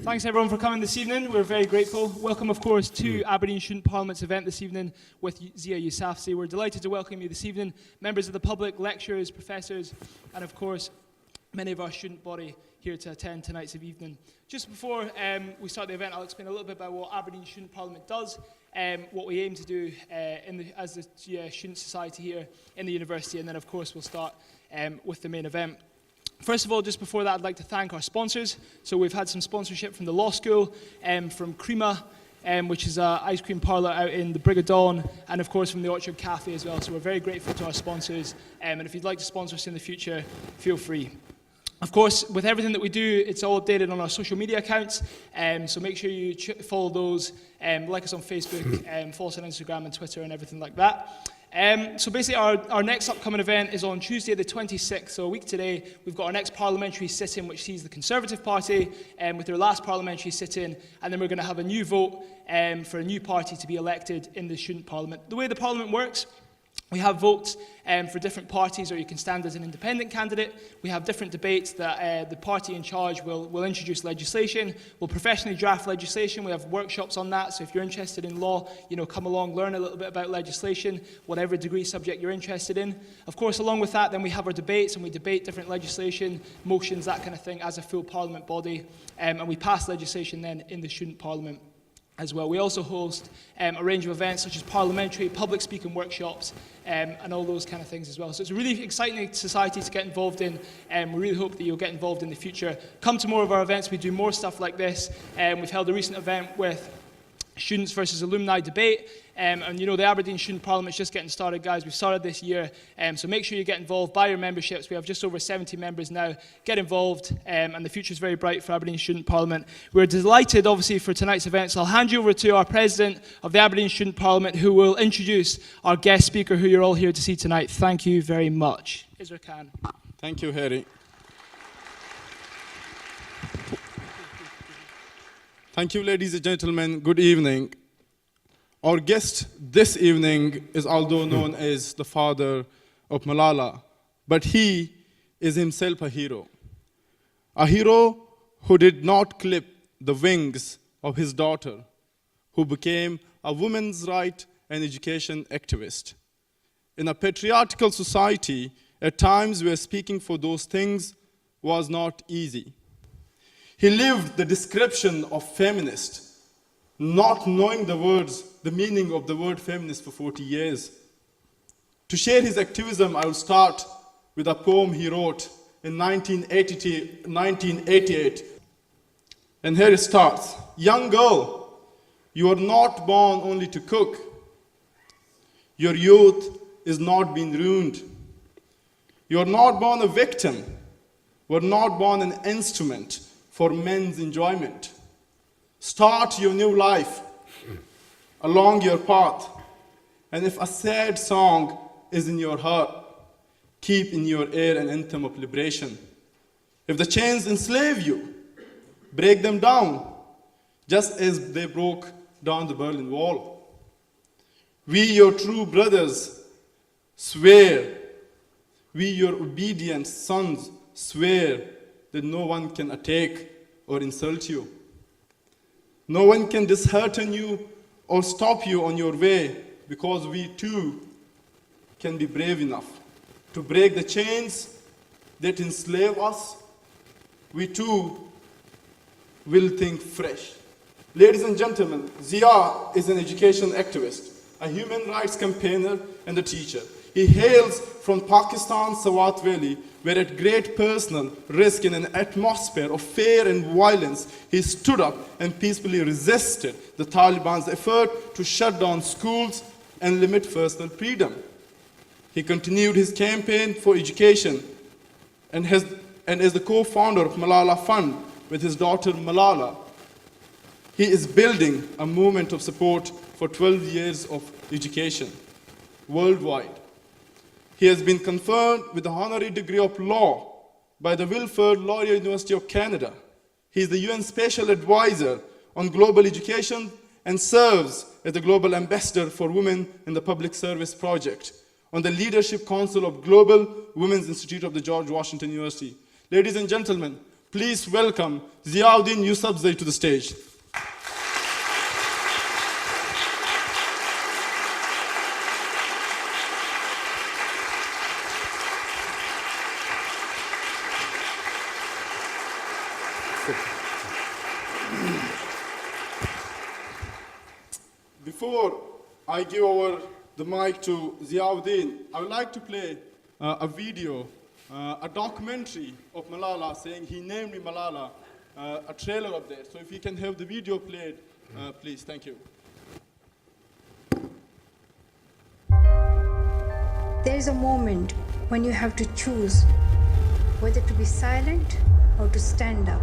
Thanks everyone for coming this evening. We're very grateful. Welcome, of course, to Aberdeen Student Parliament's event this evening with Ziauddin Yousafzai. We're delighted to welcome you this evening, members of the public, lecturers, professors, and of course, many of our student body here to attend tonight's evening. Just before we start the event, I'll explain a little bit about what Aberdeen Student Parliament does, what we aim to do as the student society here in the university, and then of course we'll start with the main event. First of all, just before that, I'd like to thank our sponsors. So we've had some sponsorship from the law school, from Crema, which is an ice cream parlour out in the Brig of Dawn, and of course from the Orchard Cafe as well. So we're very grateful to our sponsors, and if you'd like to sponsor us in the future, feel free. Of course, with everything that we do, it's all updated on our social media accounts, so make sure you follow those, like us on Facebook, follow us on Instagram and Twitter and everything like that. So basically our next upcoming event is on Tuesday the 26th, so a week today. We've got our next parliamentary sit-in, which sees the Conservative Party with their last parliamentary sit-in, and then we're going to have a new vote for a new party to be elected in the Student Parliament. The way the Parliament works, we have votes for different parties, or you can stand as an independent candidate. We have different debates that the party in charge will introduce legislation. We'll professionally draft legislation. We have workshops on that. So if you're interested in law, come along, learn a little bit about legislation, whatever degree subject you're interested in. Of course, along with that, then we have our debates, and we debate different legislation, motions, that kind of thing, as a full Parliament body. And we pass legislation then in the Student Parliament as well. We also host a range of events such as parliamentary, public speaking workshops, and all those kind of things as well. So it's a really exciting society to get involved in, and we really hope that you'll get involved in the future. Come to more of our events. We do more stuff like this. We've held a recent event with students versus alumni debate, and the Aberdeen Student Parliament is just getting started, guys. We've started this year, so make sure you get involved, buy your memberships. We have just over 70 members now. Get involved, and the future is very bright for Aberdeen Student Parliament. We're delighted, obviously, for tonight's event, so I'll hand you over to our President of the Aberdeen Student Parliament, who will introduce our guest speaker, who you're all here to see tonight. Thank you very much. Isra Khan. Thank you, Harry. Thank you, ladies and gentlemen. Good evening. Our guest this evening is although known as the father of Malala, but he is himself a hero. A hero who did not clip the wings of his daughter, who became a women's rights and education activist. In a patriarchal society, at times where speaking for those things was not easy. He lived the description of feminist, not knowing the meaning of the word feminist for 40 years. To share his activism, I will start with a poem he wrote in 1988. And here it starts. Young girl, you are not born only to cook. Your youth is not being ruined. You are not born a victim. You are not born an instrument for men's enjoyment. Start your new life along your path. And if a sad song is in your heart, keep in your ear an anthem of liberation. If the chains enslave you, break them down, just as they broke down the Berlin Wall. We, your true brothers, swear, we, your obedient sons, swear that no one can attack or insult you. No one can dishearten you or stop you on your way, because we too can be brave enough to break the chains that enslave us. We too will think fresh. Ladies and gentlemen, Zia is an education activist, a human rights campaigner, and a teacher. He hails from Pakistan's Swat Valley, where at great personal risk in an atmosphere of fear and violence, he stood up and peacefully resisted the Taliban's effort to shut down schools and limit personal freedom. He continued his campaign for education and is the co-founder of Malala Fund with his daughter Malala. He is building a movement of support for 12 years of education worldwide. He has been conferred with the honorary degree of law by the Wilfrid Laurier University of Canada. He is the UN Special Advisor on Global Education and serves as the Global Ambassador for Women in the Public Service Project on the Leadership Council of Global Women's Institute of the George Washington University. Ladies and gentlemen, please welcome Ziauddin Yousafzai to the stage. Before I give over the mic to Ziauddin, I would like to play a video, a documentary of Malala saying he named me Malala, a trailer up there. So if you can have the video played, please. Thank you. There is a moment when you have to choose whether to be silent or to stand up.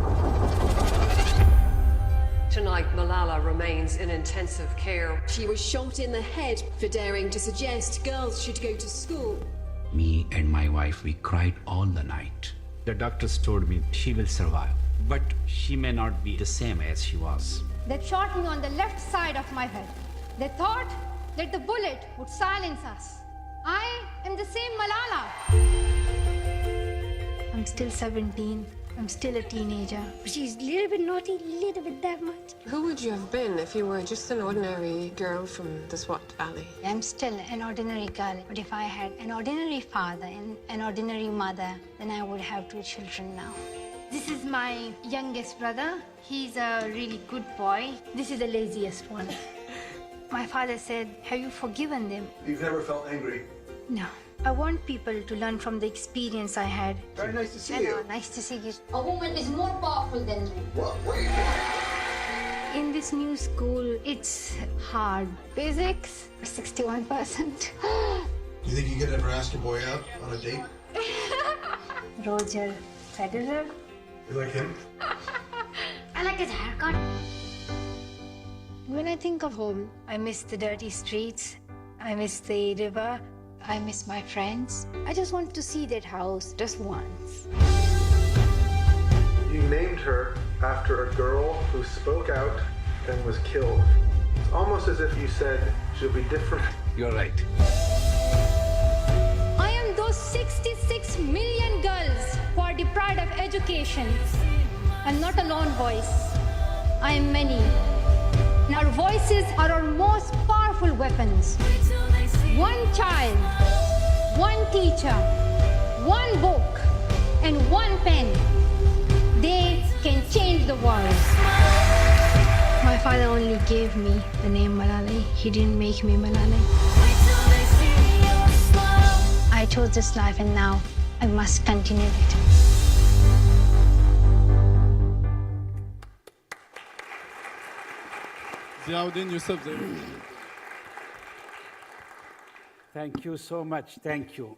Tonight, Malala remains in intensive care. She was shot in the head for daring to suggest girls should go to school. Me and my wife, we cried all the night. The doctors told me she will survive, but she may not be the same as she was. They shot me on the left side of my head. They thought that the bullet would silence us. I am the same Malala. I'm still 17. I'm still a teenager. She's a little bit naughty, little bit that much. Who would you have been if you were just an ordinary girl from the Swat Valley? I'm still an ordinary girl, but if I had an ordinary father and an ordinary mother, then I would have 2 children now. This is my youngest brother. He's a really good boy. This is the laziest one. My father said, "Have you forgiven them?" You've never felt angry? No. I want people to learn from the experience I had. Very nice to see Hello, you. nice to see you. A woman is more powerful than men. What are you doing? In this new school, it's hard. Physics, 61%. You think you could ever ask a boy out on a date? Roger Federer. You like him? I like his haircut. When I think of home, I miss the dirty streets. I miss the river. I miss my friends. I just want to see that house just once. You named her after a girl who spoke out and was killed. It's almost as if you said she'll be different. You're right. I am those 66 million girls who are deprived of education. I'm not a lone voice. I am many. And our voices are our most powerful weapons. One child, one teacher, one book, and one pen. They can change the world. My father only gave me the name Malala. He didn't make me Malala. I chose this life and now I must continue it. Ziauddin Yousafzai. Thank you so much. Thank you.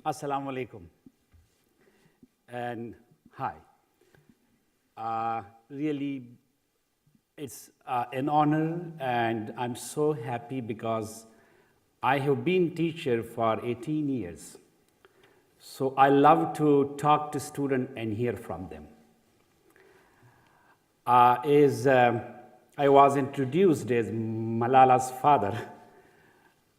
Assalamu alaikum. And hi. Really, it's an honor, and I'm so happy because I have been teacher for 18 years. So I love to talk to students and hear from them. I was introduced as Malala's father.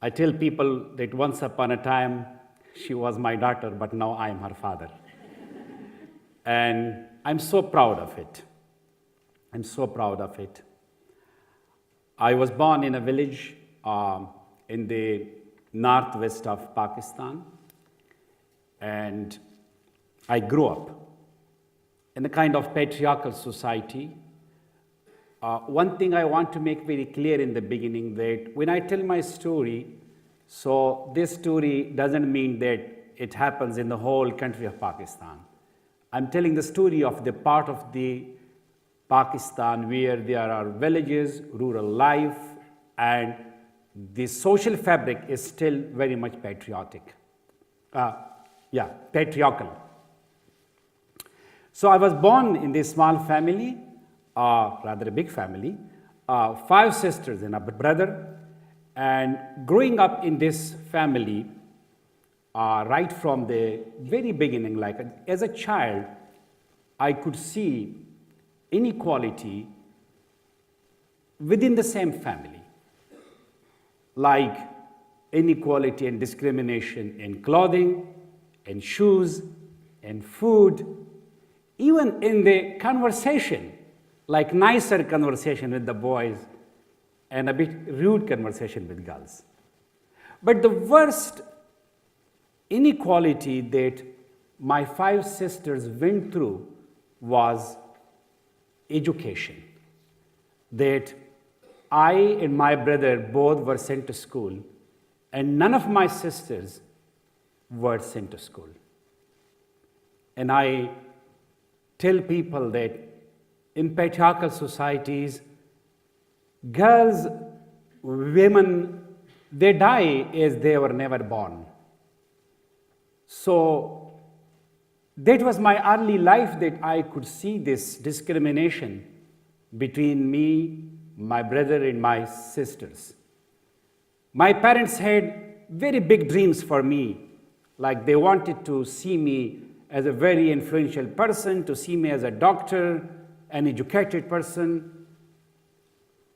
I tell people that once upon a time, she was my daughter, but now I am her father. And I'm so proud of it. I'm so proud of it. I was born in a village in the northwest of Pakistan, and I grew up in a kind of patriarchal society. One thing I want to make very clear in the beginning that when I tell my story, so this story doesn't mean that it happens in the whole country of Pakistan. I'm telling the story of the part of the Pakistan where there are villages, rural life, and the social fabric is still very much patriotic. Patriarchal. So I was born in this small family, rather a big family, 5 sisters and a brother. And growing up in this family, right from the very beginning, like as a child, I could see inequality within the same family, like inequality and discrimination in clothing, in shoes, in food, even in the conversation, like nicer conversation with the boys and a bit rude conversation with girls. But the worst inequality that my 5 sisters went through was education. That I and my brother both were sent to school, and none of my sisters were sent to school. And I tell people that in patriarchal societies, girls, women, they die as they were never born. So that was my early life that I could see this discrimination between me, my brother, and my sisters. My parents had very big dreams for me, like they wanted to see me as a very influential person, to see me as a doctor, an educated person.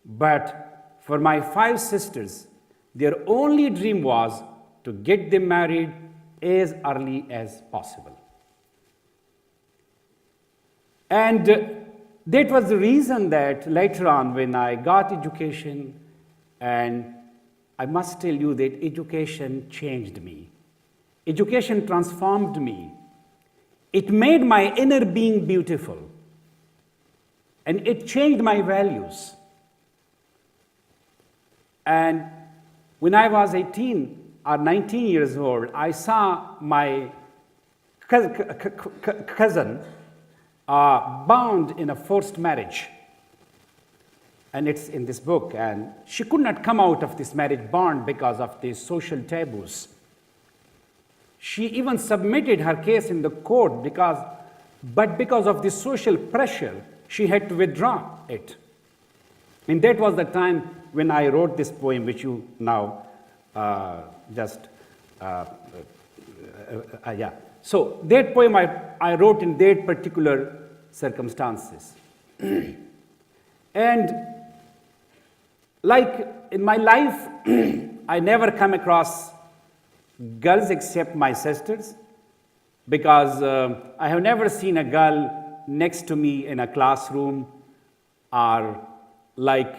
But for my 5 sisters, their only dream was to get them married as early as possible. And that was the reason that later on when I got education, and I must tell you that education changed me. Education transformed me. It made my inner being beautiful. And it changed my values. And when I was 18 or 19 years old, I saw my cousin bound in a forced marriage. And it's in this book. And she could not come out of this marriage bond because of the social taboos. She even submitted her case in the court but because of the social pressure, she had to withdraw it. And that was the time when I wrote this poem, which you now So that poem I wrote in that particular circumstances. And like in my life, I never come across girls except my sisters, because I have never seen a girl next to me in a classroom, or like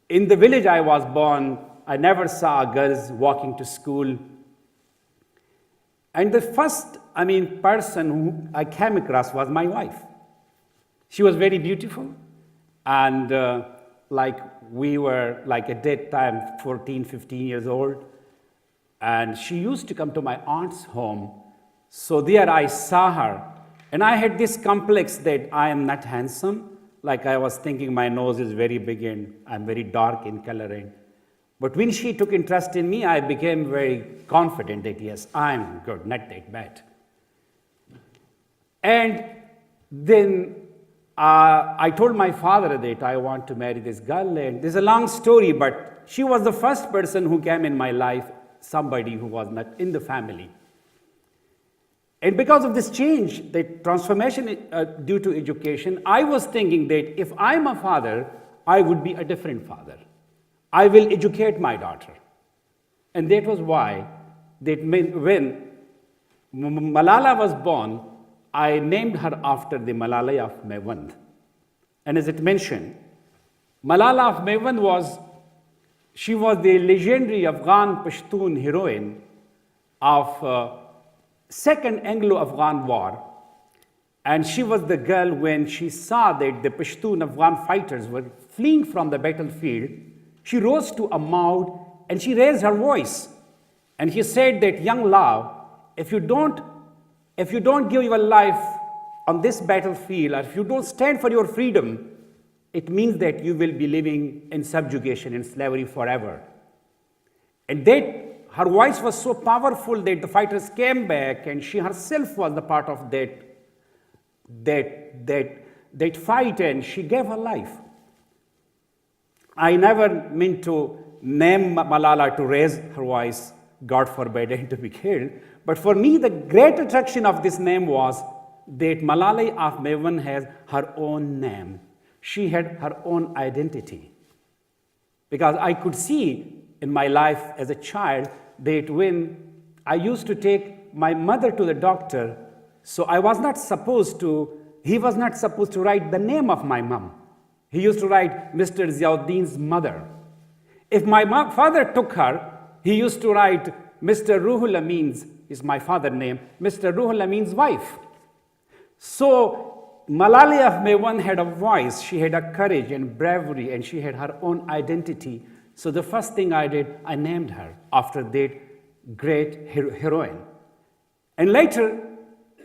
in the village I was born, I never saw girls walking to school. And the first, person who I came across was my wife. She was very beautiful, and we were at that time 14, 15 years old, and she used to come to my aunt's home. So there I saw her, and I had this complex that I am not handsome. Like I was thinking my nose is very big and I'm very dark in coloring. But when she took interest in me, I became very confident that yes, I'm good, not that bad. And then I told my father that I want to marry this girl, and there's a long story, but she was the first person who came in my life, somebody who was not in the family. And because of this change, the transformation due to education, I was thinking that if I'm a father, I would be a different father. I will educate my daughter. And that was why that when Malala was born, I named her after the Malala of Mewand. And as it mentioned, Malala of Mewand was the legendary Afghan Pashtun heroine of Second Anglo-Afghan War. And she was the girl when she saw that the Pashtun Afghan fighters were fleeing from the battlefield. She rose to a mound and she raised her voice. And she said that, young love, if you don't give your life on this battlefield, or if you don't stand for your freedom, it means that you will be living in subjugation and slavery forever. And that her voice was so powerful that the fighters came back, and she herself was the part of that fight, and she gave her life. I never meant to name Malala to raise her voice, God forbid, and to be killed. But for me, the great attraction of this name was that Malala of Mewand has her own name. She had her own identity. Because I could see in my life as a child that when I used to take my mother to the doctor, So I was not supposed to, he was not supposed to write the name of my mom. He used to write Mr. Ziauddin's mother. If my father took her, he used to write Mr. Ruhul Amin's, is my father's name, Mr. Ruhul Amin's wife. So Malala Fund had a voice, she had a courage and bravery, and she had her own identity. So the first thing I did, I named her after that great heroine. And later,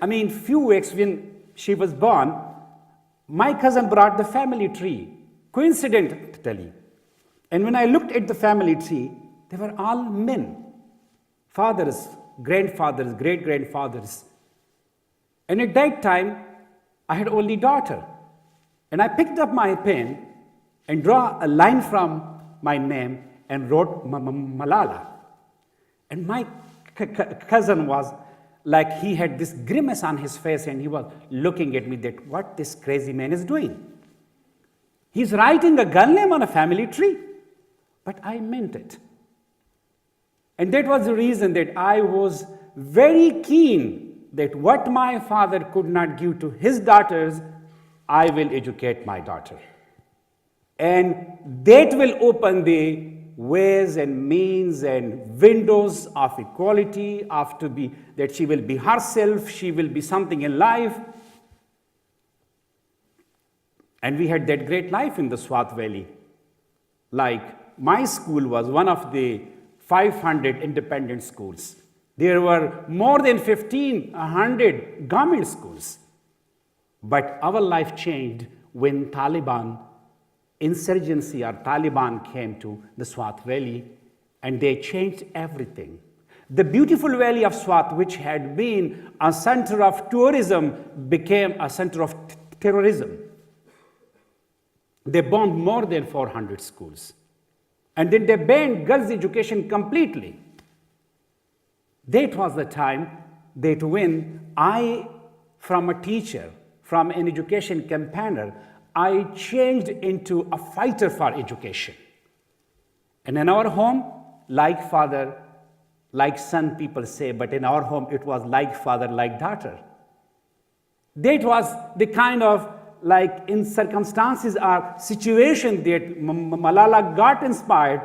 few weeks when she was born, my cousin brought the family tree, coincidentally. And when I looked at the family tree, they were all men, fathers, grandfathers, great-grandfathers. And at that time, I had only daughter. And I picked up my pen and draw a line from my name and wrote Malala. And my cousin was like, he had this grimace on his face and he was looking at me that what this crazy man is doing. He's writing a girl name on a family tree. But I meant it. And that was the reason that I was very keen that what my father could not give to his daughters, I will educate my daughter. And that will open the ways and means and windows of equality, that she will be herself, she will be something in life. And we had that great life in the Swat Valley. Like, my school was one of the 500 independent schools. There were more than 1,500 government schools. But our life changed when Taliban insurgency or Taliban came to the Swat Valley, and they changed everything. The beautiful valley of Swat, which had been a center of tourism, became a center of terrorism. They bombed more than 400 schools. And then they banned girls' education completely. That was the time that when I, from a teacher, from an education campaigner, I changed into a fighter for education. And in our home, like father, like son, people say, but in our home, it was like father, like daughter. That was the kind of, like, in circumstances or situation that Malala got inspired,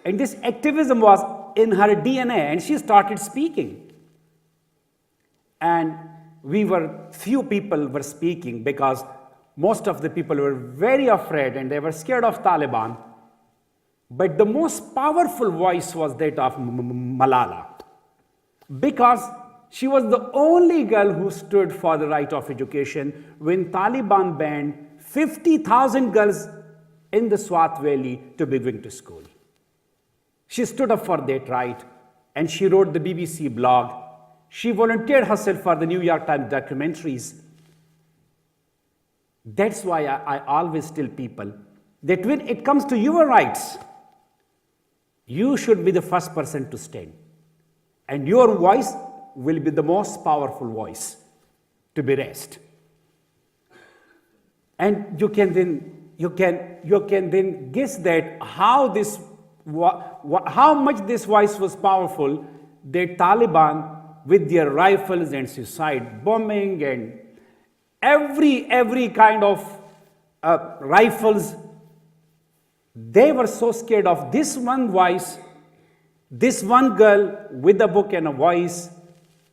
and this activism was in her DNA, and she started speaking. And few people were speaking because most of the people were very afraid and they were scared of Taliban. But the most powerful voice was that of Malala, because she was the only girl who stood for the right of education when Taliban banned 50,000 girls in the Swat Valley to be going to school. She stood up for that right, and she wrote the BBC blog. She volunteered herself for the New York Times documentaries. That's why I always tell people that when it comes to your rights, you should be the first person to stand. And your voice will be the most powerful voice to be raised. And you can then guess that how much this voice was powerful, that Taliban, with their rifles and suicide bombing and every kind of rifles, they were so scared of this one voice, this one girl with a book and a voice,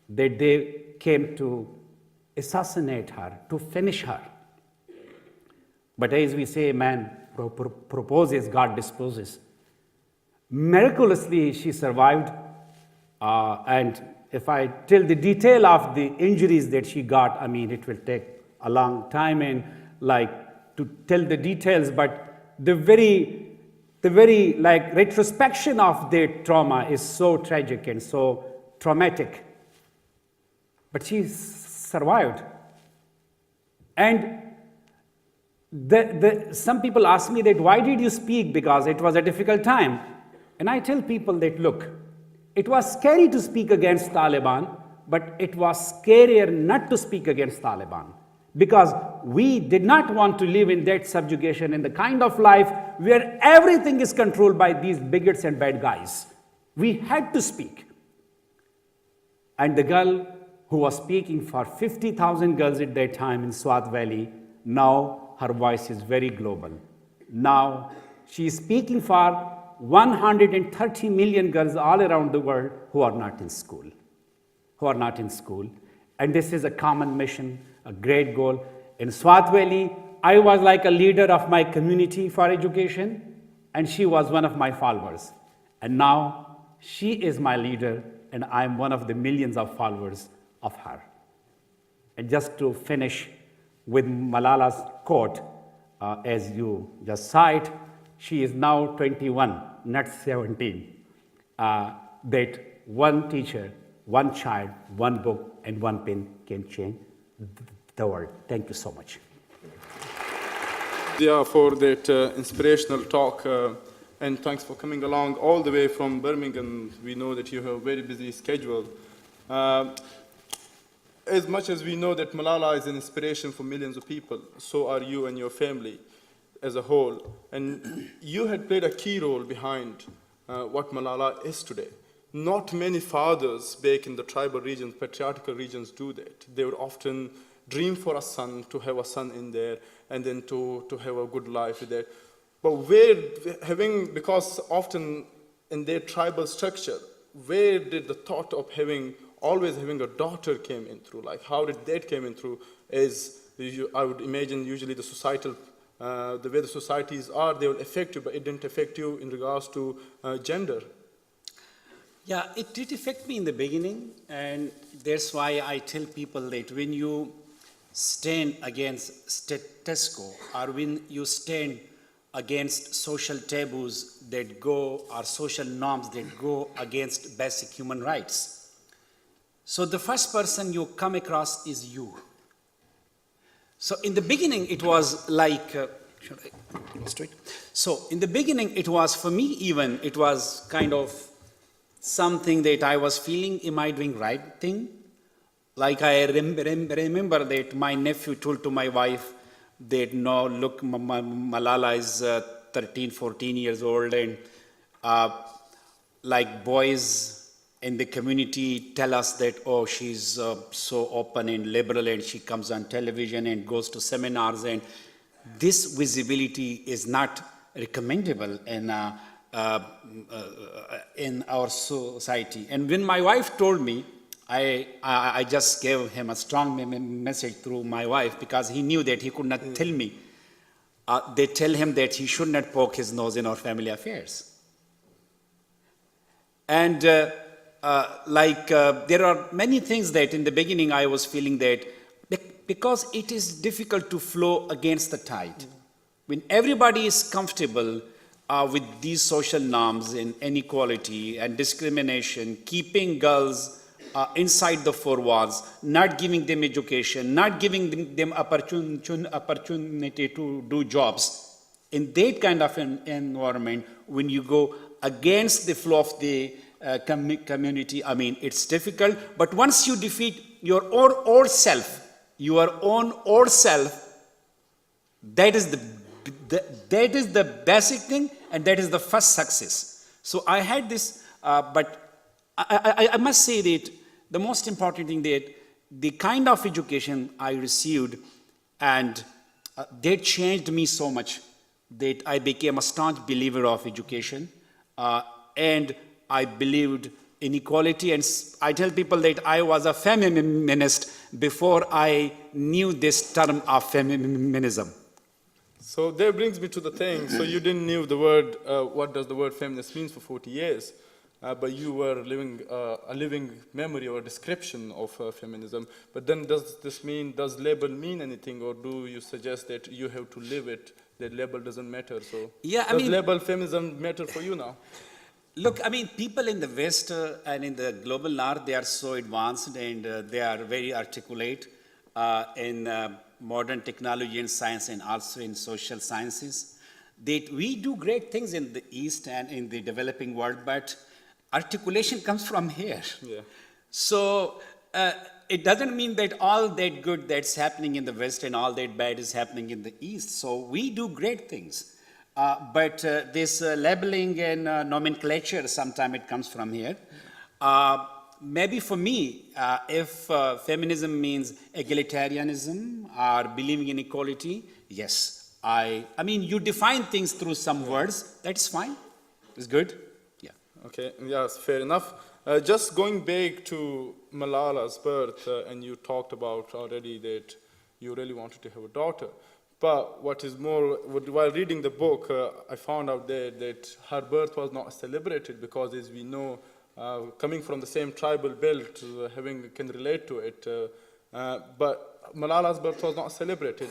that they came to assassinate her, to finish her. But as we say, man proposes, God disposes. Miraculously, she survived. And if I tell the detail of the injuries that she got, it will take a long time and to tell the details, but the very retrospection of that trauma is so tragic and so traumatic. But she survived. And some people ask me that, why did you speak? Because it was a difficult time. And I tell people that, look, it was scary to speak against Taliban, but it was scarier not to speak against Taliban. Because we did not want to live in that subjugation, in the kind of life where everything is controlled by these bigots and bad guys. We had to speak. And the girl who was speaking for 50,000 girls at that time in Swat Valley, now her voice is very global. Now she is speaking for 130 million girls all around the world who are not in school. And this is a common mission, a great goal. In Swat Valley, I was like a leader of my community for education, and she was one of my followers. And now she is my leader, and I'm one of the millions of followers of her. And just to finish with Malala's quote, as you just saw it, she is now 21, not 17, that one teacher, one child, one book, and one pen can change the world. Thank you so much. Yeah, for that inspirational talk, and thanks for coming along all the way from Birmingham. We know that you have a very busy schedule. As much as we know that Malala is an inspiration for millions of people, so are you and your family as a whole. And you had played a key role behind what Malala is today. Not many fathers back in the tribal regions, patriarchal regions do that. They would often dream for a son, to have a son in there, and then to have a good life there. But because often in their tribal structure, where did the thought of always having a daughter came in through? Like, how did that came in through? I would imagine usually the societal, the way the societies are, they will affect you, but it didn't affect you in regards to gender. Yeah, it did affect me in the beginning, and that's why I tell people that when you stand against status quo, or when you stand against social taboos that go, or social norms that go against basic human rights, so the first person you come across is you. So in the beginning, it was like, should I go straight? So in the beginning, it was, for me even, it was kind of something that I was feeling, am I doing right thing? Like I remember that my nephew told to my wife that, no, look, Malala is 13, 14 years old, and like boys in the community tell us that, oh, she's so open and liberal, and she comes on television and goes to seminars, and this visibility is not recommendable in our society. And when my wife told me, I just gave him a strong message through my wife, because he knew that he could not tell me. They tell him that he should not poke his nose in our family affairs. And there are many things that in the beginning I was feeling that, because it is difficult to flow against the tide. When everybody is comfortable with these social norms and inequality and discrimination, keeping girls inside the four walls, not giving them education, not giving them opportunity to do jobs. In that kind of an environment, when you go against the flow of the community, I mean, it's difficult. But once you defeat your own self, that is the basic thing, and that is the first success. So I had this, but I must say that the most important thing, that the kind of education I received, and that changed me so much that I became a staunch believer of education, and I believed in equality. And I tell people that I was a feminist before I knew this term of feminism. So that brings me to the thing. So you didn't know the word, what does the word feminist means for 40 years, but you were living a living memory or description of feminism. But then does label mean anything, or do you suggest that you have to live it, that label doesn't matter? So yeah, does label feminism matter for you now? Look, I mean, people in the West and in the global North, they are so advanced, and they are very articulate in modern technology and science, and also in social sciences. That we do great things in the East and in the developing world, but articulation comes from here. Yeah. So it doesn't mean that all that good that's happening in the West and all that bad is happening in the East. So we do great things. But this labeling and nomenclature, sometimes it comes from here. maybe for me, if feminism means egalitarianism or believing in equality, yes. I mean, you define things through some words, that's fine. It's good. Yeah. Okay, yes, fair enough. Just going back to Malala's birth, and you talked about already that you really wanted to have a daughter. But what is more, while reading the book, I found out that her birth was not celebrated because, as we know, coming from the same tribal belt, can relate to it. But Malala's birth was not celebrated,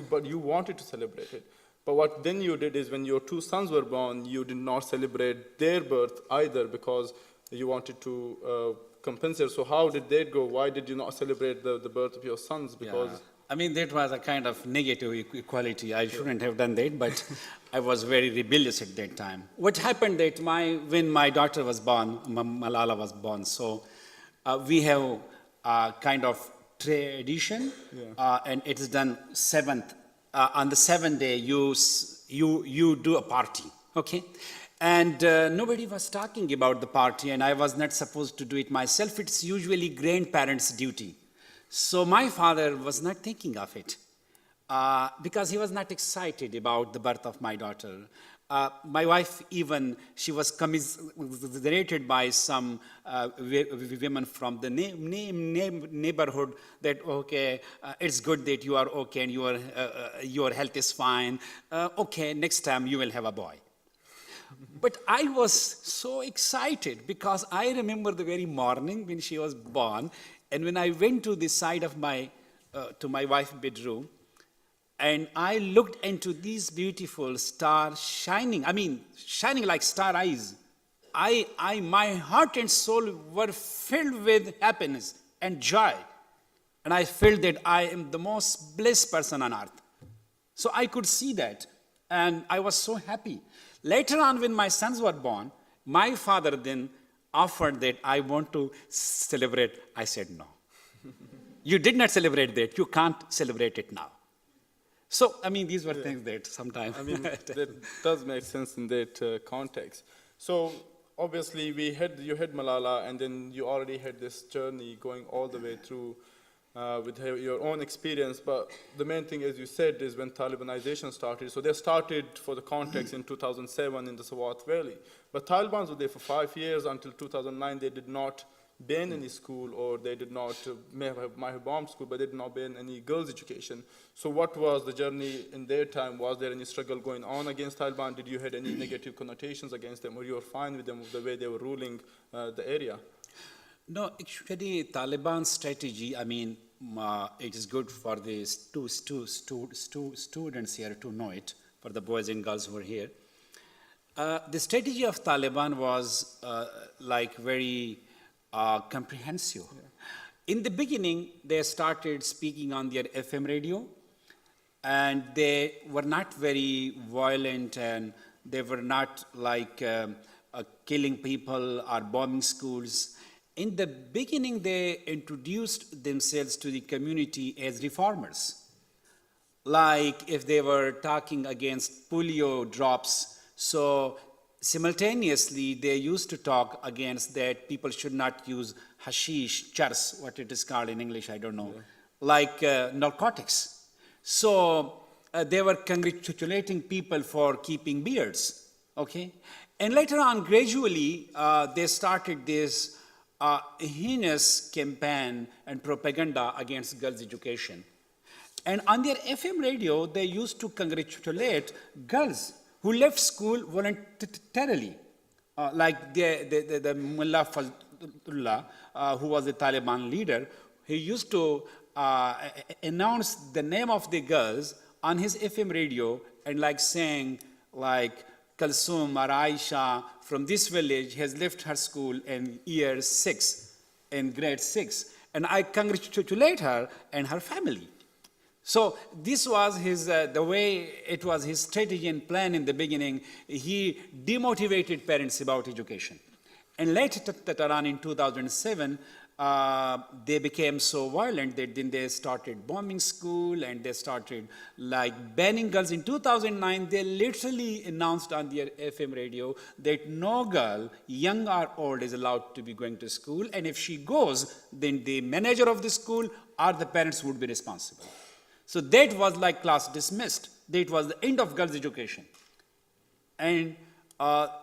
but you wanted to celebrate it. But what then you did is when your two sons were born, you did not celebrate their birth either because you wanted to compensate. So how did that go? Why did you not celebrate the birth of your sons? Because I mean, that was a kind of negative equality. I shouldn't have done that, but I was very rebellious at that time. What happened that when my daughter was born, Malala was born, so we have a kind of tradition, and it is done on the seventh day, you do a party, okay? And nobody was talking about the party, and I was not supposed to do it myself. It's usually grandparents' duty. So my father was not thinking of it because he was not excited about the birth of my daughter. My wife even, she was commiserated by some women from the neighborhood that, okay, it's good that you are okay and your health is fine. Okay, next time you will have a boy. But I was so excited because I remember the very morning when she was born, and when I went to the side of to my wife's bedroom, and I looked into these beautiful stars shining like star eyes. My heart and soul were filled with happiness and joy. And I felt that I am the most blessed person on earth. So I could see that, and I was so happy. Later on, when my sons were born, my father then offered that I want to celebrate. I said, no. You did not celebrate that. You can't celebrate it now. So, I mean, these were things that sometimes... I mean, that does make sense in that context. So, obviously, you had Malala, and then you already had this journey going all the way through with your own experience. But the main thing, as you said, is when Talibanization started. So they started, for the context, in 2007 in the Swat Valley. But Taliban were there for 5 years. Until 2009, they did not ban any school, or they did not, may have bombed school, but they did not ban any girls' education. So what was the journey in their time? Was there any struggle going on against Taliban? Did you have any negative connotations against them, or you were fine with them, with the way they were ruling the area? No, actually, Taliban's strategy, I mean, it is good for the students here to know it, for the boys and girls who are here. The strategy of Taliban was very comprehensive. Yeah. In the beginning, they started speaking on their FM radio, and they were not very violent, and they were not killing people or bombing schools. In the beginning, they introduced themselves to the community as reformers. Like if they were talking against polio drops, so simultaneously they used to talk against that people should not use hashish, chars, what it is called in English, I don't know, narcotics. So they were congratulating people for keeping beards, okay? And later on, gradually, they started this heinous campaign and propaganda against girls' education. And on their FM radio, they used to congratulate girls who left school voluntarily, like the Malala Fund, who was the Taliban leader. He used to announce the name of the girls on his FM radio, and saying Kalsum or Aisha from this village has left her school in year 6, in grade 6, and I congratulate her and her family. So this was the way it was his strategy and plan in the beginning. He demotivated parents about education. And later on in 2007, they became so violent that then they started bombing school and they started like banning girls. In 2009, they literally announced on their FM radio that no girl, young or old, is allowed to be going to school. And if she goes, then the manager of the school or the parents would be responsible. So that was like class dismissed. That was the end of girls' education. And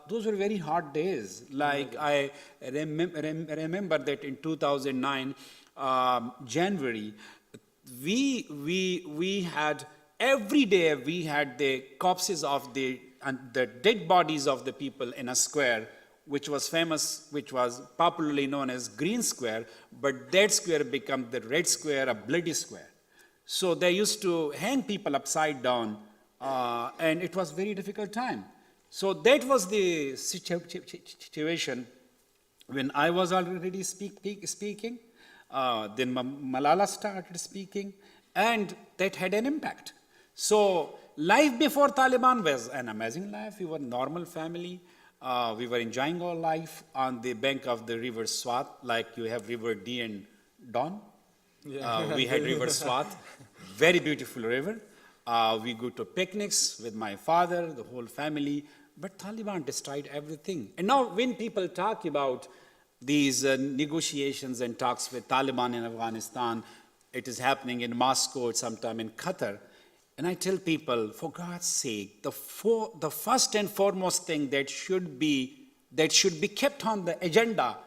those were very hard days. Like I remember that in 2009, January, we had, every day we had the corpses of the dead bodies of the people in a square, which was famous, which was popularly known as Green Square, but that square became the Red Square, a bloody square. So they used to hang people upside down, and it was a very difficult time. So that was the situation when I was already speaking. Then Malala started speaking, and that had an impact. So life before Taliban was an amazing life. We were a normal family. We were enjoying our life on the bank of the river Swat, like you have river Dee and Don. Yeah. We had river Swat, very beautiful river. We go to picnics with my father, the whole family. But Taliban destroyed everything. And now when people talk about these negotiations and talks with Taliban in Afghanistan, it is happening in Moscow, sometime in Qatar. And I tell people, for God's sake, the first and foremost thing that should be kept on the agenda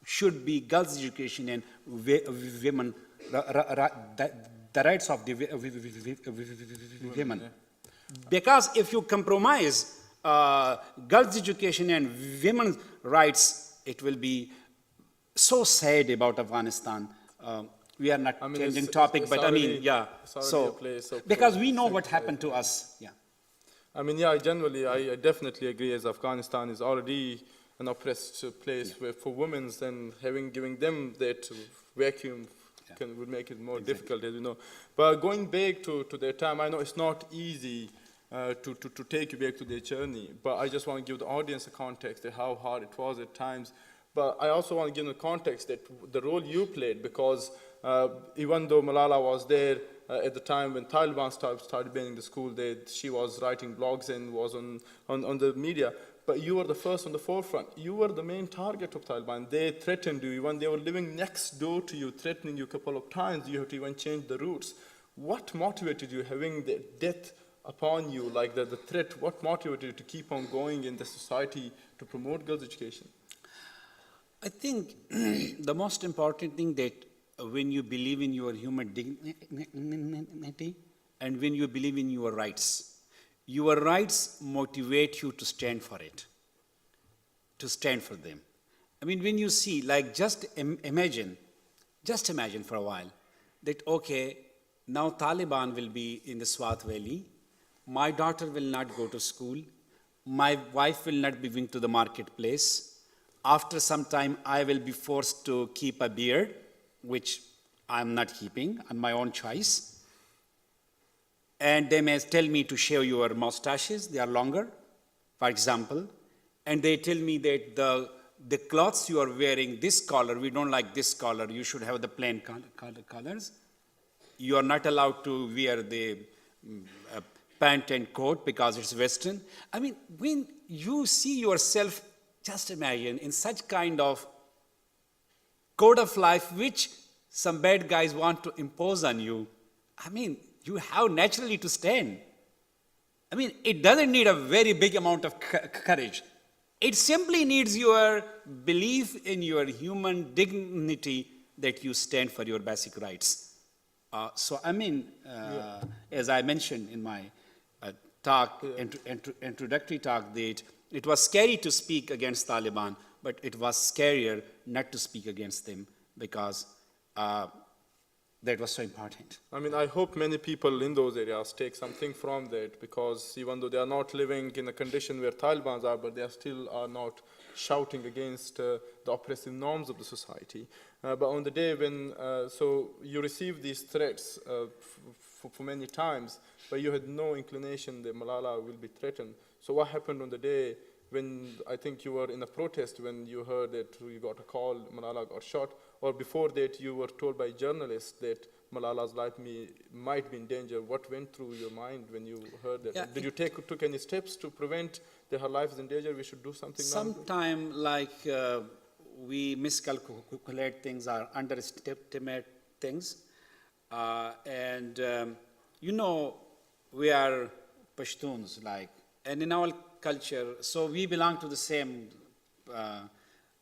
should be girls' education and women, the rights of the women. Because if you compromise girls' education and women's rights, it will be so sad about Afghanistan. We are not changing topic, but already, I mean, yeah. So because we know what happened to us. Yeah. I mean, yeah, generally, I definitely agree, as Afghanistan is already an oppressed place for women, and giving them that vacuum would make it more difficult, as you know. But going back to their time, I know it's not easy to take you back to their journey, but I just want to give the audience a context of how hard it was at times. But I also want to give them the context that the role you played, because even though Malala was there at the time when Taliban started banning the school, she was writing blogs and was on the media, but you were the first on the forefront. You were the main target of Taliban. They threatened you. Even they were living next door to you, threatening you a couple of times. You had to even change the routes. What motivated you, having the death upon you, like the threat, what motivated you to keep on going in the society to promote girls' education? I think the most important thing that when you believe in your human dignity and when you believe in your rights motivate you to stand for it, to stand for them. I mean, when you see, like, just imagine for a while that, okay, now Taliban will be in the Swat Valley, my daughter will not go to school, my wife will not be going to the marketplace, after some time I will be forced to keep a beard, which I'm not keeping on my own choice. And they may tell me to shave your mustaches, they are longer, for example. And they tell me that the clothes you are wearing, this color, we don't like this color, you should have the plain colors. You are not allowed to wear the pant and coat because it's Western. I mean, when you see yourself, just imagine, in such kind of code of life which some bad guys want to impose on you, I mean, you have naturally to stand. I mean, it doesn't need a very big amount of courage. It simply needs your belief in your human dignity that you stand for your basic rights. So, I mean, as I mentioned in my talk, introductory talk, that it was scary to speak against Taliban, but it was scarier not to speak against them because that was so important. I mean, I hope many people in those areas take something from that, because even though they are not living in a condition where Taliban are, but they still are not shouting against the oppressive norms of the society. But on the day when, so you received these threats for many times, but you had no inclination that Malala will be threatened. So what happened on the day when I think you were in a protest when you heard that you got a call, Malala got shot? or before that you were told by journalists that Malala's life might be in danger. What went through your mind when you heard that? Yeah, Did you took any steps to prevent that her life is in danger? We should do something now? Sometime we miscalculate things or underestimate things. We are Pashtuns, and in our culture, so we belong to the same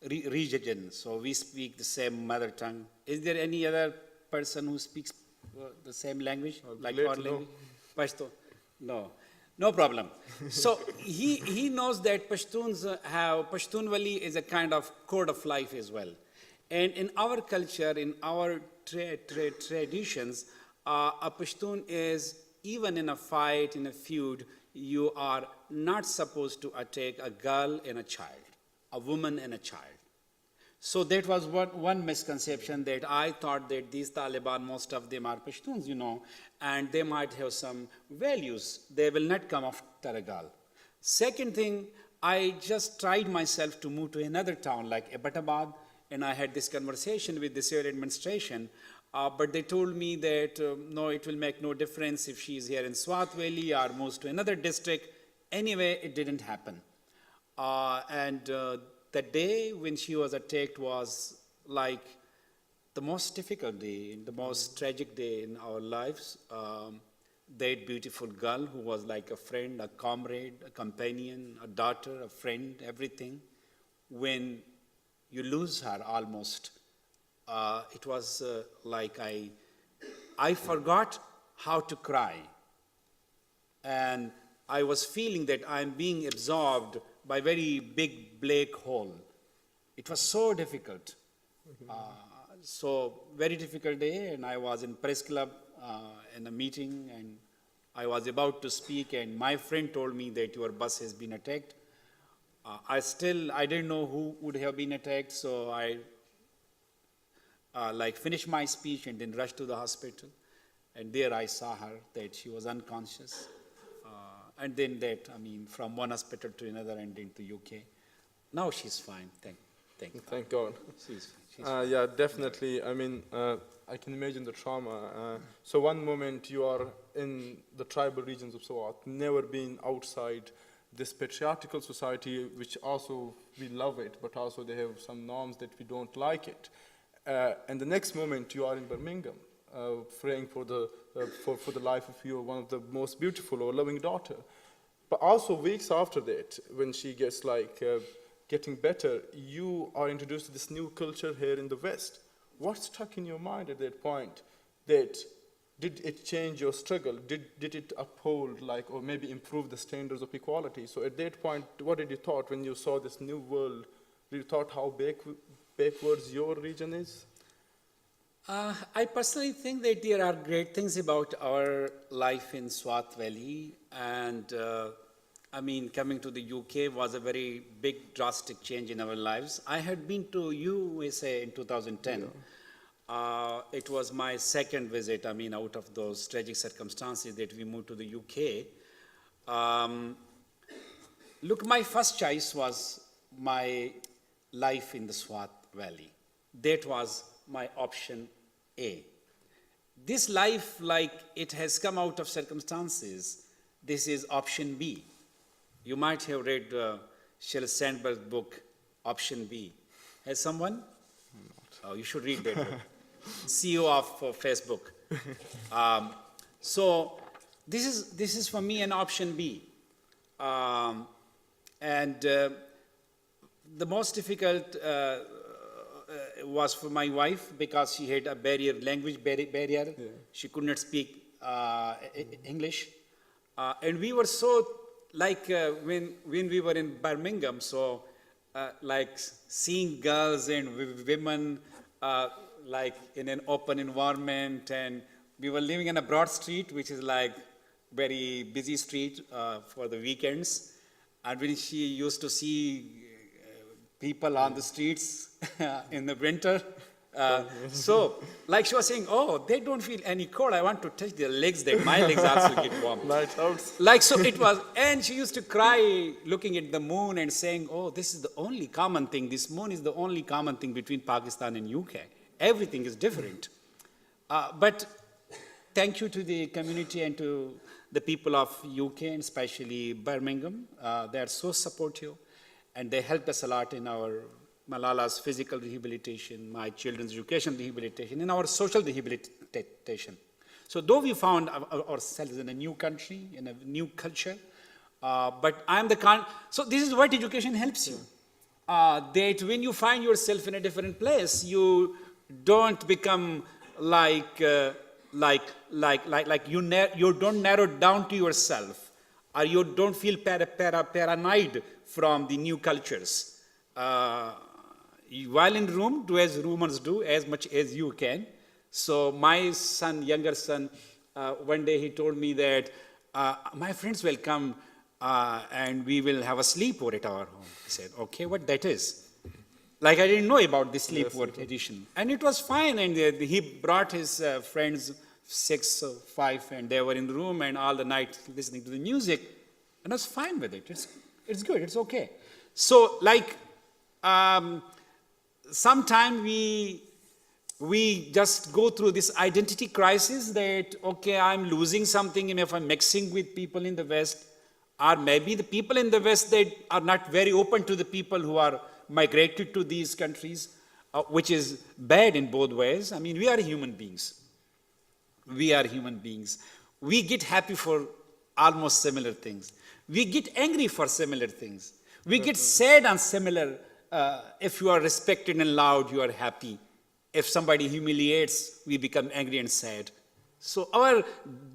region, so we speak the same mother tongue. Is there any other person who speaks the same language, like our language? Pashto? No problem. So he knows that Pashtunwali is a kind of code of life as well. And in our culture, in our traditions, a Pashtun is, even in a fight, in a feud, you are not supposed to attack a girl and a child, a woman and a child. So that was one misconception, that I thought that these Taliban, most of them are Pashtuns, and they might have some values. They will not come after a girl. Second thing, I just tried myself to move to another town like Abbottabad, and I had this conversation with the civil administration, but they told me that no, it will make no difference if she is here in Swat Valley or moves to another district. Anyway, it didn't happen. The day when she was attacked was like the most difficult day, the most tragic day in our lives. That beautiful girl who was like a friend, a comrade, a companion, a daughter, a friend, everything. When you lose her almost, it was like I forgot how to cry. And I was feeling that I'm being absorbed by a very big black hole. It was so difficult. So very difficult day, and I was in press club in a meeting, and I was about to speak, and my friend told me that your bus has been attacked. I didn't know who would have been attacked, so I finished my speech and then rushed to the hospital. And there I saw her, that she was unconscious. And then from one hospital to another and into UK. Now she's fine, Thank God. She's fine. Yeah, definitely. I can imagine the trauma. So one moment you are in the tribal regions of Swat, never been outside this patriarchal society, which also we love it, but also they have some norms that we don't like it. And the next moment you are in Birmingham, praying for the life of your one of the most beautiful or loving daughter. But also weeks after that, when she gets getting better, you are introduced to this new culture here in the West. What stuck in your mind at that point? Did it change your struggle? Did it uphold or maybe improve the standards of equality? So at that point, what did you thought when you saw this new world? Did you thought how backwards your region is? I personally think that there are great things about our life in Swat Valley, and coming to the UK was a very big, drastic change in our lives. I had been to USA in 2010. Yeah. It was my second visit, out of those tragic circumstances that we moved to the UK. Look, my first choice was my life in the Swat Valley. That was my option A. This life, it has come out of circumstances. This is option B. You might have read Sheryl Sandberg's book, Option B. Has someone? Oh, you should read that book. CEO of Facebook. So this is for me an option B. The most difficult was for my wife, because she had a language barrier. Yeah. She could not speak English. And we were so, when we were in Birmingham, so seeing girls and women in an open environment, and we were living in a broad street, which is very busy street for the weekends. And when she used to see people on the streets in the winter, so she was saying, oh, they don't feel any cold. I want to touch their legs, that my legs also get warm. So it was, and she used to cry looking at the moon and saying, oh, this is the only common thing. This moon is the only common thing between Pakistan and UK. Everything is different. But thank you to the community and to the people of UK, and especially Birmingham. They are so supportive, and they helped us a lot in our Malala's physical rehabilitation, my children's education rehabilitation, and our social rehabilitation. So though we found ourselves in a new country, in a new culture, but I'm the so this is what education helps you. That when you find yourself in a different place, you don't become like you don't narrow down to yourself, or you don't feel paranoid from the new cultures. While in room, do as rumors do, as much as you can. So my son, younger son, one day he told me that my friends will come and we will have a sleepover at our home. I said, okay, what that is? Like I didn't know about the sleepover edition. And it was fine, and he brought his friends, 6 or 5, and they were in the room and all the night listening to the music, and I was fine with it. It's good, it's okay. So like sometimes we just go through this identity crisis that, okay, I'm losing something if I'm mixing with people in the West, or maybe the people in the West, they are not very open to the people who are migrated to these countries, which is bad in both ways. I mean, we are human beings. We are human beings. We get happy for almost similar things. We get angry for similar things. We get sad on similar, if you are respected and loved, you are happy. If somebody humiliates, we become angry and sad. So our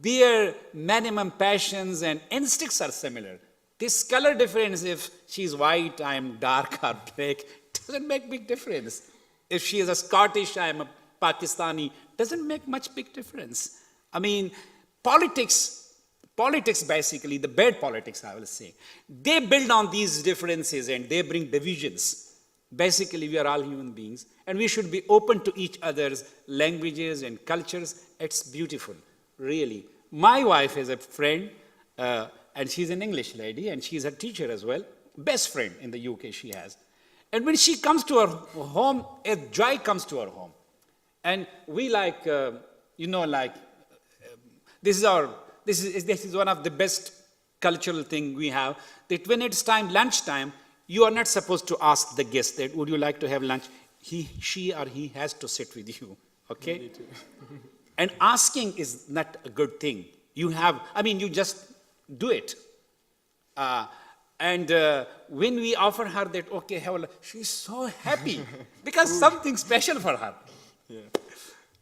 bare minimum passions and instincts are similar. This color difference, if she's white, I'm dark or black, doesn't make big difference. If she is a Scottish, I'm a Pakistani, doesn't make much big difference. I mean, politics basically, the bad politics, I will say, they build on these differences and they bring divisions. Basically, we are all human beings, and we should be open to each other's languages and cultures. It's beautiful, really. My wife is a friend, and she's an English lady, and she's a teacher as well. Best friend in the UK she has. And when she comes to her home, a joy comes to her home. And we like, this is one of the best cultural thing we have, that when it's lunchtime, you are not supposed to ask the guest that, would you like to have lunch? She or he has to sit with you, okay? And asking is not a good thing. You just do it. And when we offer her that, okay, have a lunch, she's so happy because something special for her. Yeah.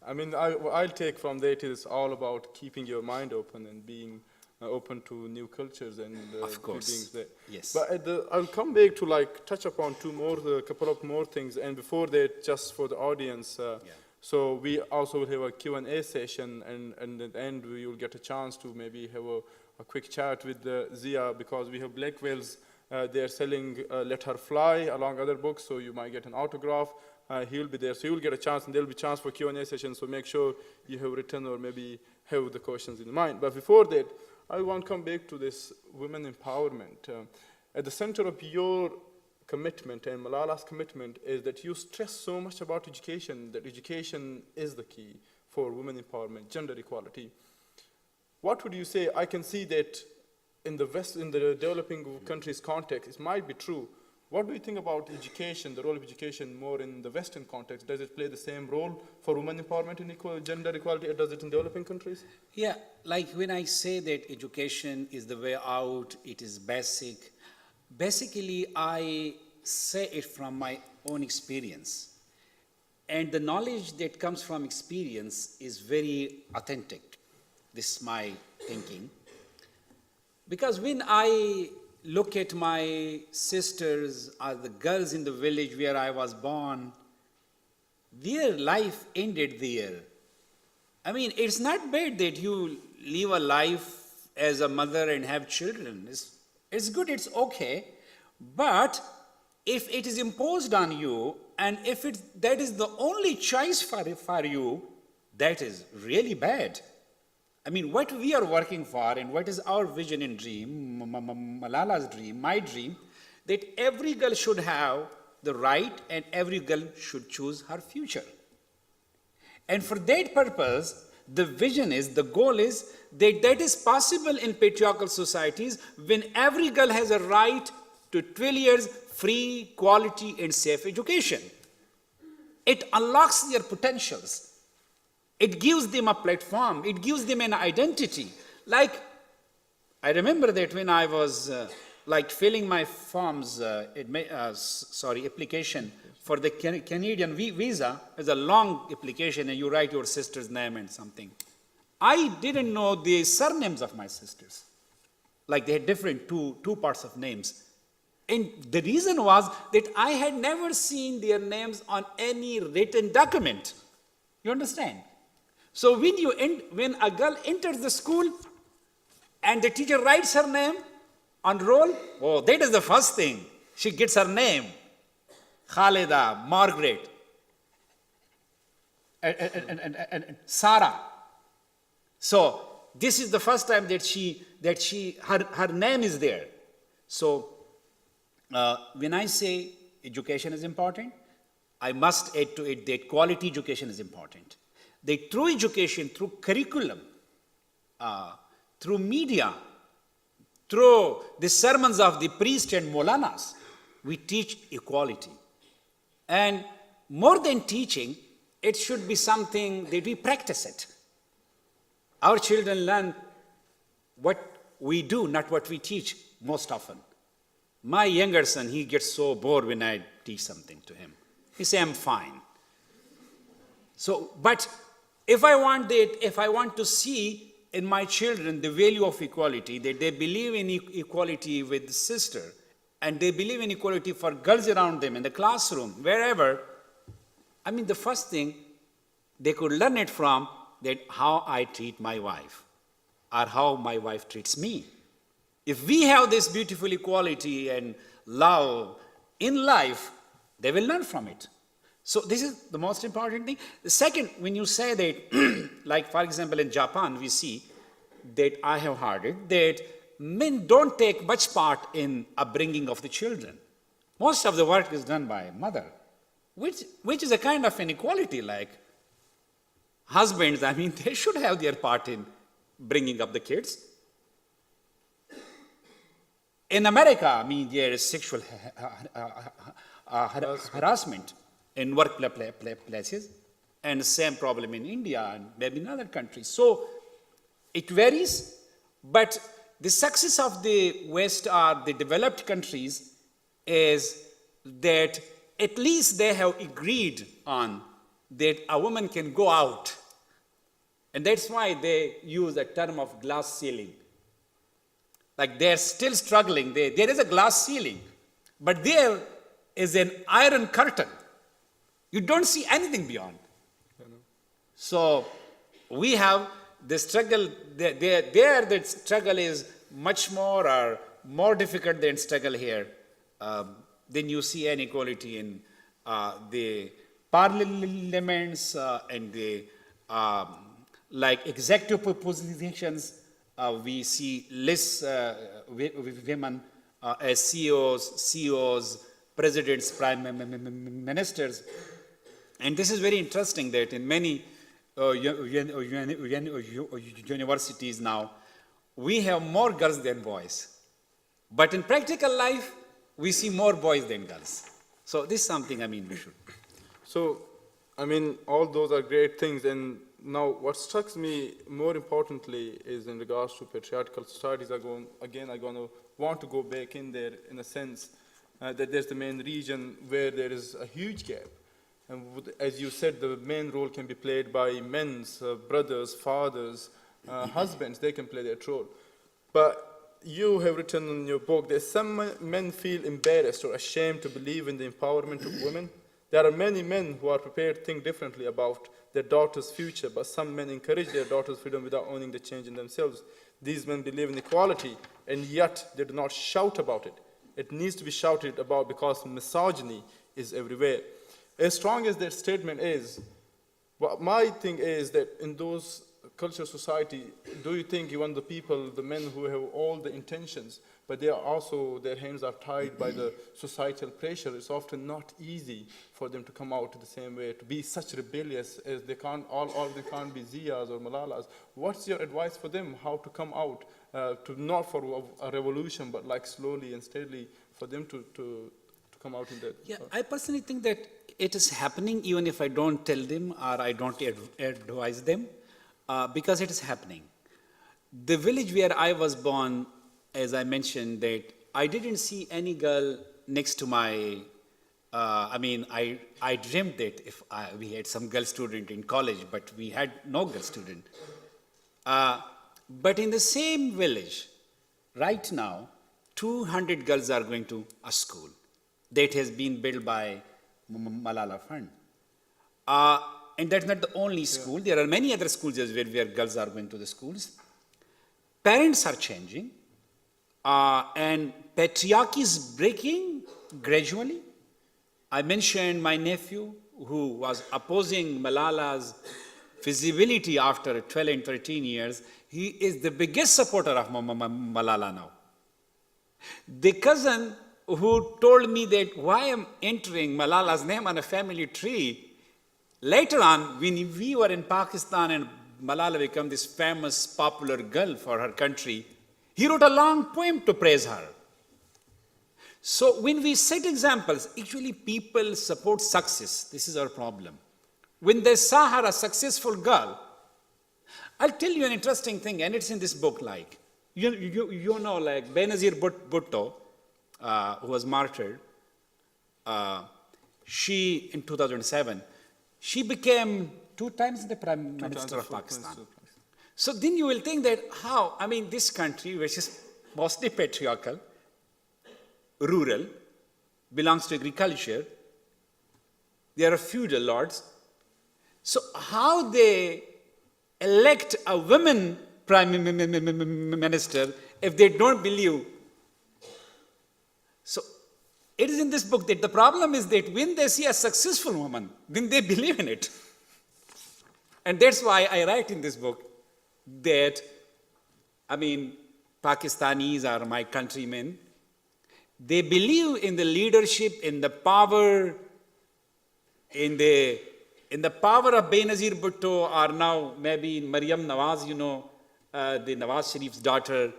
I mean, I'll take from that, it is all about keeping your mind open and being open to new cultures and of course. That. Yes. But I'll come back to touch upon a couple of more things, and before that, just for the audience. So we also will have a Q&A session, and at the end we will get a chance to maybe have a quick chat with Zia, because we have Blackwell's. They are selling Let Her Fly along other books, so you might get an autograph. He'll be there, so you'll get a chance, and there'll be a chance for Q&A session, so make sure you have written or maybe have the questions in mind. But before that, I want to come back to this women empowerment. At the center of your commitment and Malala's commitment is that you stress so much about education, that education is the key for women empowerment, gender equality. What would you say? I can see that in the West, in the developing countries context, it might be true. What do you think about education, the role of education more in the Western context? Does it play the same role for women empowerment and gender equality as does it in developing countries? Yeah, like when I say that education is the way out, it is basic. Basically, I say it from my own experience. And the knowledge that comes from experience is very authentic. This is my thinking. Because when I look at my sisters or the girls in the village where I was born, their life ended there. I mean, it's not bad that you live a life as a mother and have children. It's good, it's okay. But if it is imposed on you, and if that is the only choice for you, that is really bad. I mean, what we are working for and what is our vision and dream, Malala's dream, my dream, that every girl should have the right and every girl should choose her future. And for that purpose, the vision is, the goal is that that is possible in patriarchal societies when every girl has a right to 12 years free, quality, and safe education. It unlocks their potentials. It gives them a platform. It gives them an identity. Like, I remember that when I was filling my forms, application for the Canadian visa, it's a long application and you write your sister's name and something. I didn't know the surnames of my sisters. Like they had different two parts of names. And the reason was that I had never seen their names on any written document. You understand? So when a girl enters the school and the teacher writes her name on roll, oh, that is the first thing. She gets her name. Khalida, Margaret, and Sarah. So this is the first time that her name is there. So when I say education is important, I must add to it that quality education is important. That through education, through curriculum, through media, through the sermons of the priests and Maulanas, we teach equality. And more than teaching, it should be something that we practice it. Our children learn what we do, not what we teach most often. My younger son, he gets so bored when I teach something to him. He says, I'm fine. So, but if I want to see in my children the value of equality, that they believe in equality with the sister, and they believe in equality for girls around them in the classroom, wherever, I mean, the first thing they could learn it from that how I treat my wife or how my wife treats me. If we have this beautiful equality and love in life, they will learn from it. So this is the most important thing. The second, when you say that, like for example in Japan, we see that I have heard it, that men don't take much part in upbringing of the children. Most of the work is done by mother, which is a kind of inequality. Like husbands, I mean, they should have their part in bringing up the kids. In America, I mean, there is sexual harassment in workplaces, and the same problem in India and maybe in other countries. So it varies, but the success of the West or the developed countries is that at least they have agreed on that a woman can go out. And that's why they use a term of glass ceiling. Like they're still struggling. There is a glass ceiling, but there is an iron curtain. You don't see anything beyond. So we have the struggle, there the struggle is much more difficult than struggle here. Then you see inequality in the parliaments and the like executive positions. We see less women as CEOs, presidents, prime ministers. And this is very interesting that in many universities now, we have more girls than boys. But in practical life, we see more boys than girls. So this is something, I mean, we should. So, I mean, all those are great things. And now what strikes me more importantly is in regards to patriarchal societies, I'm going to want to go back in there in a sense that there's the main region where there is a huge gap. And as you said, the main role can be played by men's brothers, fathers, husbands. They can play that role. But you have written in your book that some men feel embarrassed or ashamed to believe in the empowerment of women. There are many men who are prepared to think differently about their daughters' future, but some men encourage their daughters' freedom without owning the change in themselves. These men believe in equality, and yet they do not shout about it. It needs to be shouted about because misogyny is everywhere. As strong as that statement is, what my thing is that in those culture society, do you think even the people, the men who have all the intentions, but they are also, their hands are tied by the societal pressure, it's often not easy for them to come out the same way, to be such rebellious as they can't, all of them can't be Zias or Malalas. What's your advice for them, how to come out, to not for a revolution, but like slowly and steadily for them to come out in that? Yeah, I personally think that it is happening even if I don't tell them or I don't advise them, because it is happening. The village where I was born, as I mentioned, that I didn't see any girl next to my, I dreamt that if we had some girl student in college, but we had no girl student. But in the same village, right now, 200 girls are going to a school that has been built by Malala Fund. And that's not the only school. There are many other schools as well where girls are going to the schools. Parents are changing. And patriarchy is breaking gradually. I mentioned my nephew who was opposing Malala's feasibility after 12 and 13 years. He is the biggest supporter of Malala now. The cousin who told me that why I'm entering Malala's name on a family tree, later on when we were in Pakistan and Malala became this famous popular girl for her country, he wrote a long poem to praise her. So when we set examples, actually people support success. This is our problem. When they saw her a successful girl, I'll tell you an interesting thing, and it's in this book, like, you know, like Benazir Bhutto, who was martyred, she, in 2007, she became 2 times the Prime Minister of Pakistan. So then you will think that how, I mean, this country, which is mostly patriarchal, rural, belongs to agriculture, there are feudal lords. So how they elect a woman prime minister if they don't believe? So it is in this book that the problem is that when they see a successful woman, then they believe in it. And that's why I write in this book that, I mean, Pakistanis are my countrymen. They believe in the leadership, in the power, in the power of Benazir Bhutto, or now maybe Maryam Nawaz, you know, the Nawaz Sharif's daughter.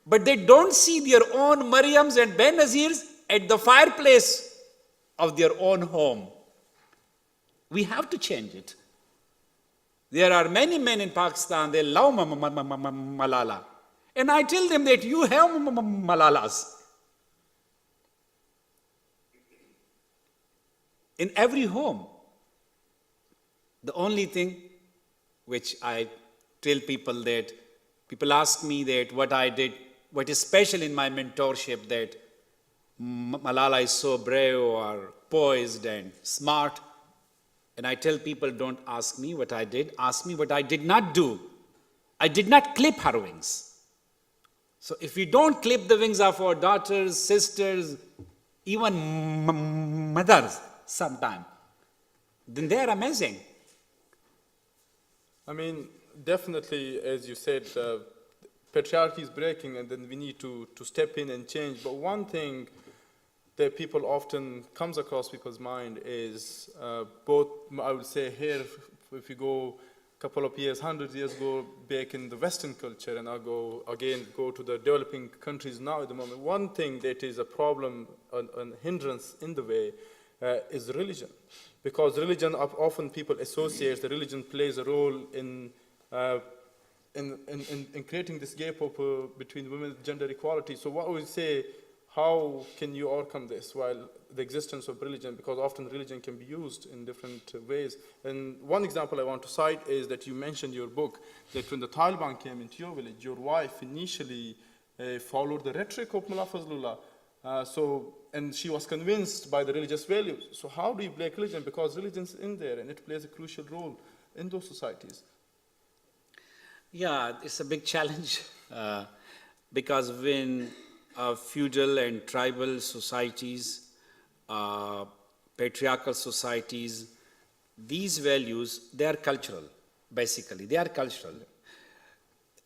But they don't see their own Maryams and Benazirs at the fireplace of their own home. We have to change it. There are many men in Pakistan, they love Malala. And I tell them that you have Malalas. In every home. The only thing which I tell people that, people ask me that what I did, what is special in my mentorship, that Malala is so brave or poised and smart. And I tell people, don't ask me what I did, ask me what I did not do. I did not clip her wings. So if we don't clip the wings of our daughters, sisters, even mothers sometime, then they are amazing. I mean, definitely, as you said, patriarchy is breaking, and then we need to step in and change. But one thing that people often comes across people's mind is both, I would say here, if you go a couple of years, 100 years ago, back in the Western culture, and I'll go to the developing countries now at the moment, one thing that is a problem, a hindrance in the way, is religion. Because religion, often people associate, the religion plays a role in creating this gap between women and gender equality. So what would you say, how can you overcome this while the existence of religion, because often religion can be used in different ways. And one example I want to cite is that you mentioned in your book that when the Taliban came into your village, your wife initially followed the rhetoric of Mullah Fazlullah. And she was convinced by the religious values. So how do you break religion? Because religion's in there and it plays a crucial role in those societies. Yeah, it's a big challenge because when feudal and tribal societies, patriarchal societies, these values, they are cultural. basically. They are cultural.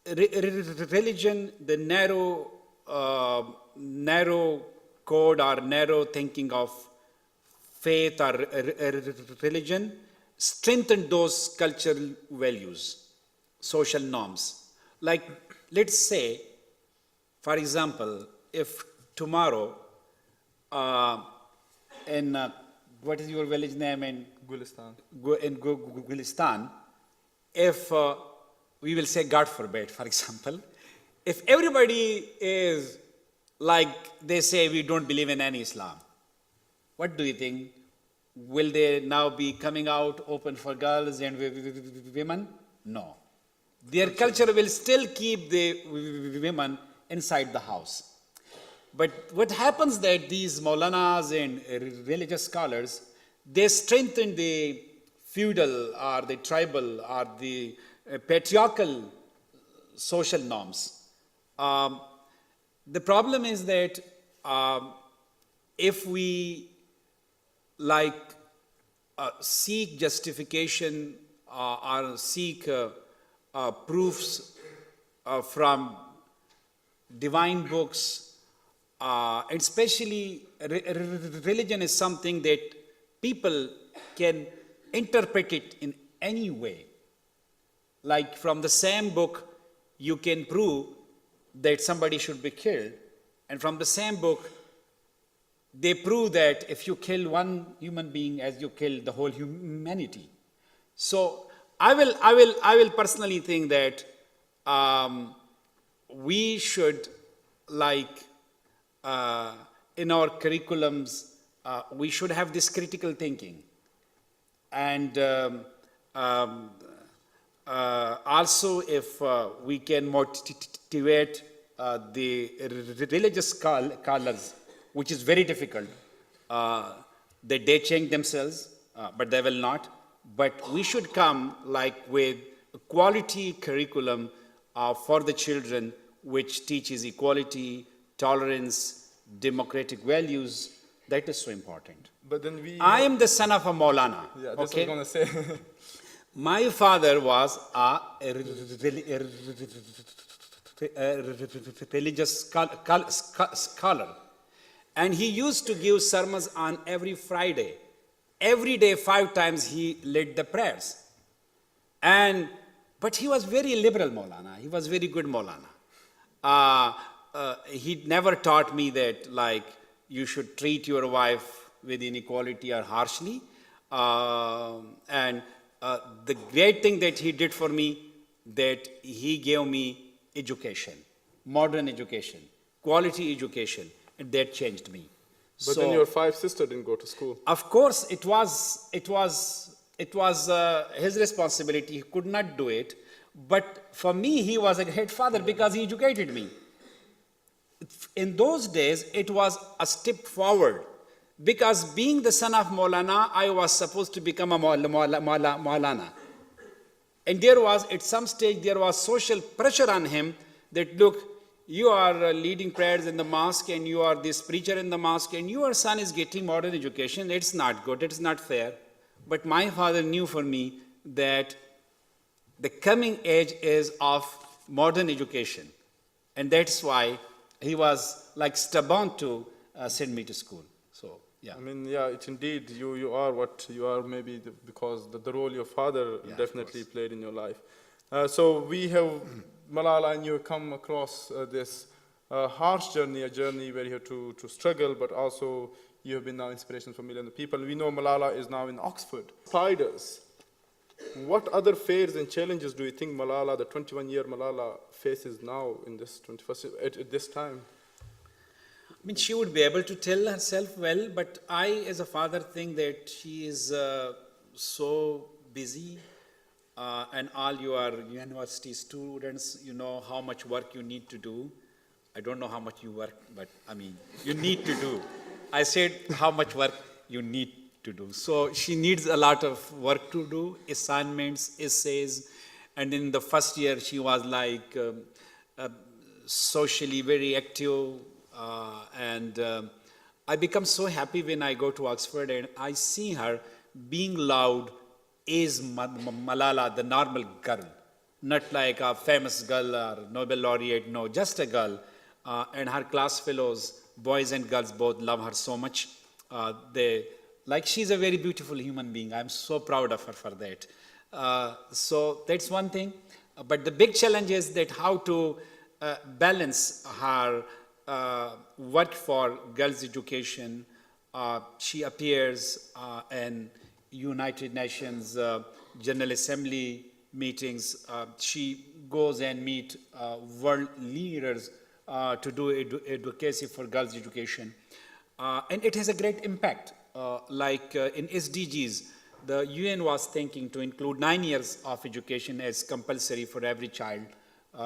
Religion, the narrow code or narrow thinking of faith or religion strengthen those cultural values, social norms. Like, let's say, for example, if tomorrow in what is your village name in Gulistan. In Gulistan, if we will say, God forbid, for example, if everybody is like they say, we don't believe in any Islam, what do you think? Will they now be coming out open for girls and women? No. Their culture will still keep the women inside the house. But what happens that these Maulanas and religious scholars, they strengthen the feudal or the tribal or the patriarchal social norms. The problem is that if we seek justification or seek proofs from divine books, and especially religion is something that people can interpret it in any way. Like from the same book, you can prove that somebody should be killed, and from the same book, they prove that if you kill one human being, as you kill the whole humanity. So I will personally think that we should, in our curriculums, we should have this critical thinking, and also if we can motivate the religious scholars, which is very difficult, that they change themselves, but they will not. But we should come with a quality curriculum for the children, which teaches equality, tolerance, democratic values. That is so important. But then I am the son of a Maulana. Yeah, that's what I was going to say. My father was a religious scholar, and he used to give sermons on every Friday. Every day, 5 times, he led the prayers. But he was very liberal Maulana. He was very good Maulana. He never taught me that you should treat your wife with inequality or harshly. The great thing that he did for me, that he gave me education, modern education, quality education, and that changed me. But then your 5 sisters didn't go to school. Of course, it was his responsibility. He could not do it. But for me, he was a great father because he educated me. In those days, it was a step forward. Because being the son of Maulana, I was supposed to become a Maulana. And at some stage, there was social pressure on him that, look, you are leading prayers in the mosque and you are this preacher in the mosque and your son is getting modern education. It's not good, it's not fair. But my father knew for me that the coming age is of modern education. And that's why he was stubborn to send me to school. So, yeah. I mean, yeah, it's indeed, you are what you are maybe because the role your father definitely played in your life. So we have Malala, and you come across this harsh journey, a journey where you have to struggle, but also you have been now inspiration for millions of people. We know Malala is now in Oxford. Spiders. What other fears and challenges do you think Malala, the 21-year Malala, faces now in this 21st at this time? I mean, she would be able to tell herself well, but I, as a father, think that she is so busy. And all your university students, you know how much work you need to do. I don't know how much you work, but I mean, you need to do. I said how much work you need to do. So she needs a lot of work to do, assignments, essays. And in the first year, she was socially very active. I become so happy when I go to Oxford and I see her being loud is Malala the normal girl, not like a famous girl or Nobel laureate, no, just a girl. And her class fellows, boys and girls, both love her so much. She's a very beautiful human being. I'm so proud of her for that. So that's one thing. But the big challenge is that how to balance her work for girls' education. She appears in United Nations General Assembly meetings. She goes and meet world leaders to do advocacy for girls' education. And it has a great impact. In SDGs, the UN was thinking to include 9 years of education as compulsory for every child,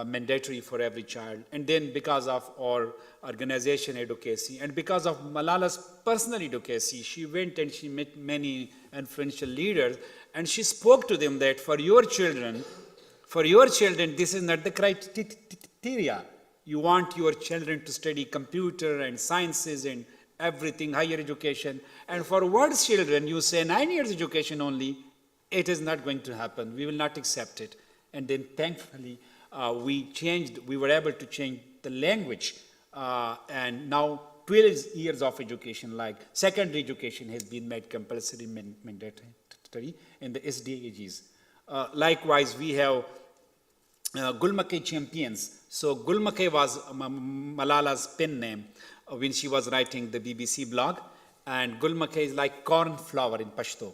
mandatory for every child. And then because of our organization advocacy and because of Malala's personal advocacy, she went and she met many influential leaders and she spoke to them that for your children, this is not the criteria. You want your children to study computer and sciences and everything, higher education. And for world's children, you say 9 years education only, it is not going to happen. We will not accept it. And then thankfully, we were able to change the language. And now 12 years of education, like secondary education, has been made compulsory mandatory in the SDGs. Likewise, we have Gulmakay champions. So Gulmakay was Malala's pen name when she was writing the BBC blog. And Gulmakay is like cornflower in Pashto.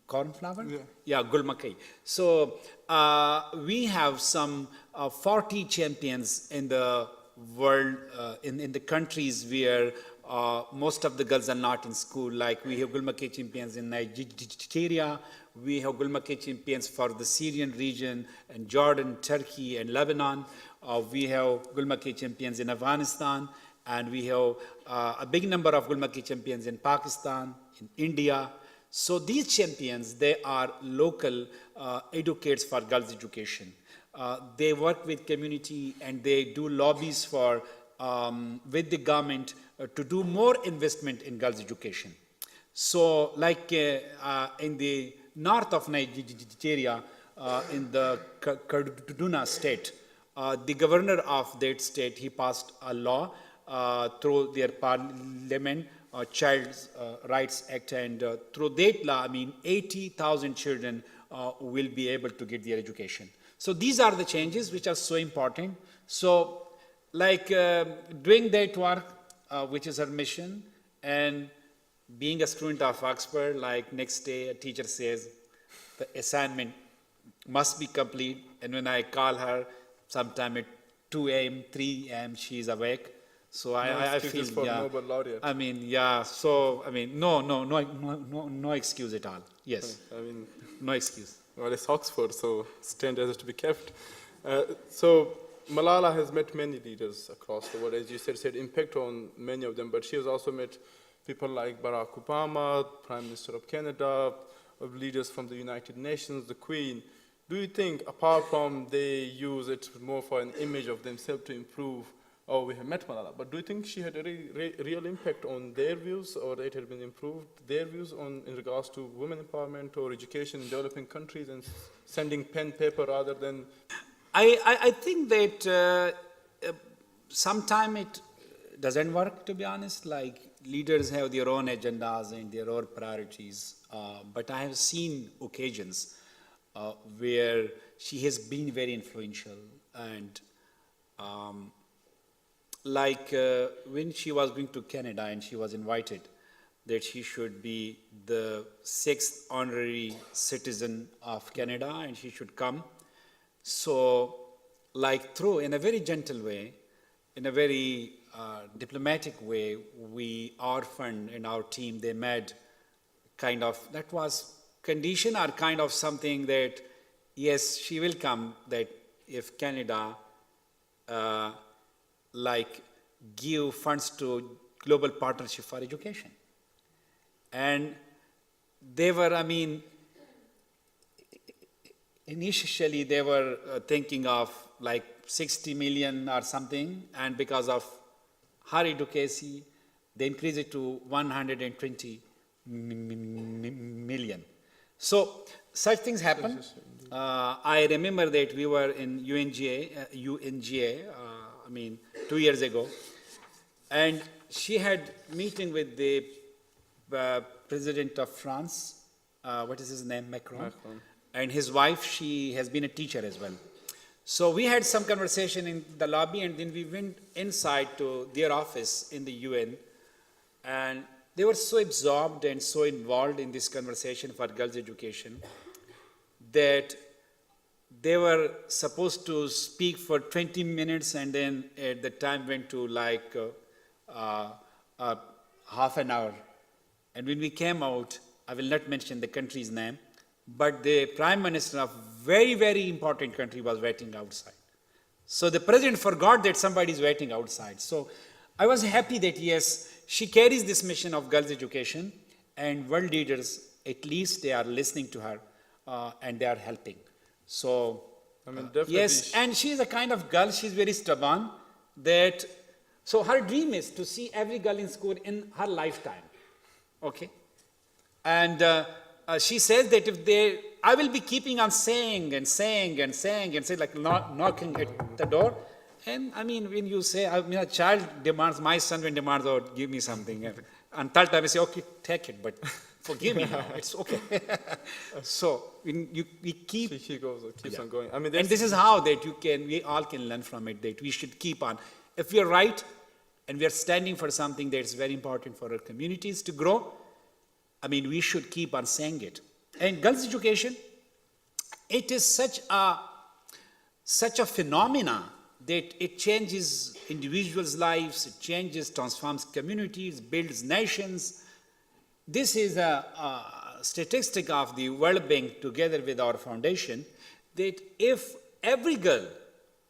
Cornflower? Yeah, Gulmakay. So we have some 40 champions in the world, in the countries where most of the girls are not in school. Like we have Gulmakay champions in Nigeria. We have Gulmakay champions for the Syrian region, and Jordan, Turkey, and Lebanon. We have Gulmakay champions in Afghanistan, and we have a big number of Gulmakay champions in Pakistan, in India. So these champions, they are local advocates for girls' education. They work with community and they do lobbies for with the government to do more investment in girls' education. So like in the north of Nigeria, in the Kaduna state, the governor of that state, he passed a law through their parliament, Child's Rights Act, and through that law, 80,000 children will be able to get their education. So these are the changes which are so important. So doing that work, which is our mission, and being a student of Oxford, like next day a teacher says the assignment must be complete, and when I call her sometime at 2 a.m., 3 a.m., she's awake. So I feel, for yeah, Nobel laureate. No excuse at all. Yes, no excuse. Well, it's Oxford, so standards have to be kept. So Malala has met many leaders across the world, as you said impact on many of them, but she has also met people like Barack Obama, Prime Minister of Canada, of leaders from the United Nations, the Queen. Do you think, apart from they use it more for an image of themselves to improve, we have met Malala, but do you think she had a real impact on their views, or it had been improved their views in regards to women empowerment or education in developing countries and sending pen paper rather than... I think that sometimes it doesn't work, to be honest. Like leaders have their own agendas and their own priorities, but I have seen occasions where she has been very influential, and when she was going to Canada and she was invited that she should be the 6th honorary citizen of Canada and she should come. So in a very gentle way, in a very diplomatic way, our fund and our team, they made that was condition or kind of something that, yes, she will come, that if Canada give funds to Global Partnership for Education. And they were, initially they were thinking of 60 million or something, and because of her advocacy, they increased it to 120 million. So such things happen. I remember that we were in UNGA, 2 years ago, and she had meeting with the president of France, what is his name, Macron, and his wife, she has been a teacher as well. So we had some conversation in the lobby, and then we went inside to their office in the UN, and they were so absorbed and so involved in this conversation for girls' education that they were supposed to speak for 20 minutes, and then at the time went to like half an hour. And when we came out, I will not mention the country's name, but the prime minister of very, very important country was waiting outside. So the president forgot that somebody is waiting outside. So I was happy that yes, she carries this mission of girls' education, and world leaders, at least they are listening to her and they are helping. So yes, and she is a kind of girl, she's very stubborn, that, so her dream is to see every girl in school in her lifetime, okay? And she says that if I will be keeping on saying and saying and saying and say, like knocking at the door. And I mean, when you say, a child demands, my son when demands, oh, give me something. And that time I say, okay, take it, but forgive me now, it's okay. So we keep. She keeps on going. I mean, and this is how that we all can learn from it, that we should keep on. If we are right and we are standing for something that is very important for our communities to grow, I mean, we should keep on saying it. And girls' education, it is such a phenomena that it changes individuals' lives, it changes, transforms communities, builds nations. This is a statistic of the World Bank together with our foundation, that if every girl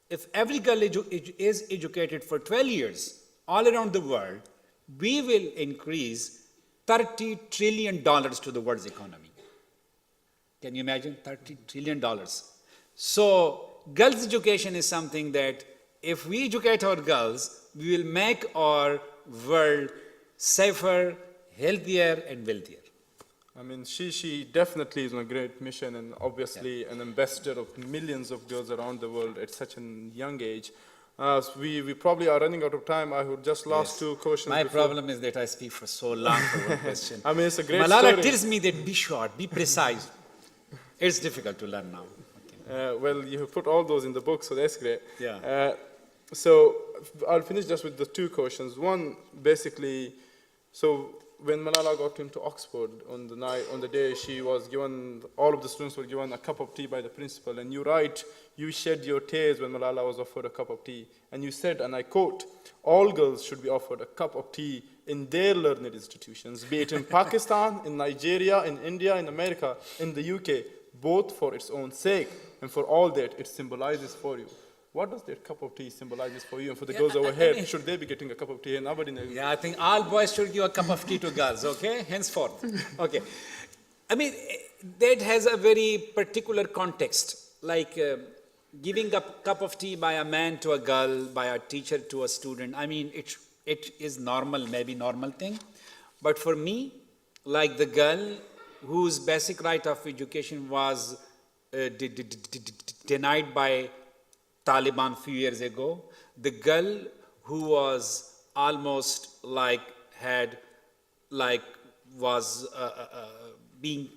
is educated for 12 years all around the world, we will increase $30 trillion to the world's economy. Can you imagine? $30 trillion. So girls' education is something that if we educate our girls, we will make our world safer, healthier, and wealthier. I mean, she definitely is on a great mission, and obviously an ambassador of millions of girls around the world at such a young age. So we probably are running out of time. I would just last two questions. My problem is that I speak for so long for one question. I mean, it's a great Malala story. tells me that be short, be precise. It's difficult to learn now. Okay. Well, you have put all those in the book, so that's great. Yeah. So I'll finish just with the two questions. One, basically, so when Malala got into Oxford on the day she was given, all of the students were given a cup of tea by the principal, and you write, you shed your tears when Malala was offered a cup of tea, and you said, and I quote, all girls should be offered a cup of tea in their learned institutions, be it in Pakistan, in Nigeria, in India, in America, in the UK, both for its own sake and for all that it symbolizes for you. What does that cup of tea symbolizes for you and for the girls over here? Should they be getting a cup of tea in Aberdeen? Yeah, I think all boys should give a cup of tea to girls, okay? Henceforth. Okay. I mean, that has a very particular context, like giving a cup of tea by a man to a girl, by a teacher to a student. I mean, it is normal, maybe normal thing. But for me, like the girl whose basic right of education was denied by Taliban a few years ago, the girl who was almost was being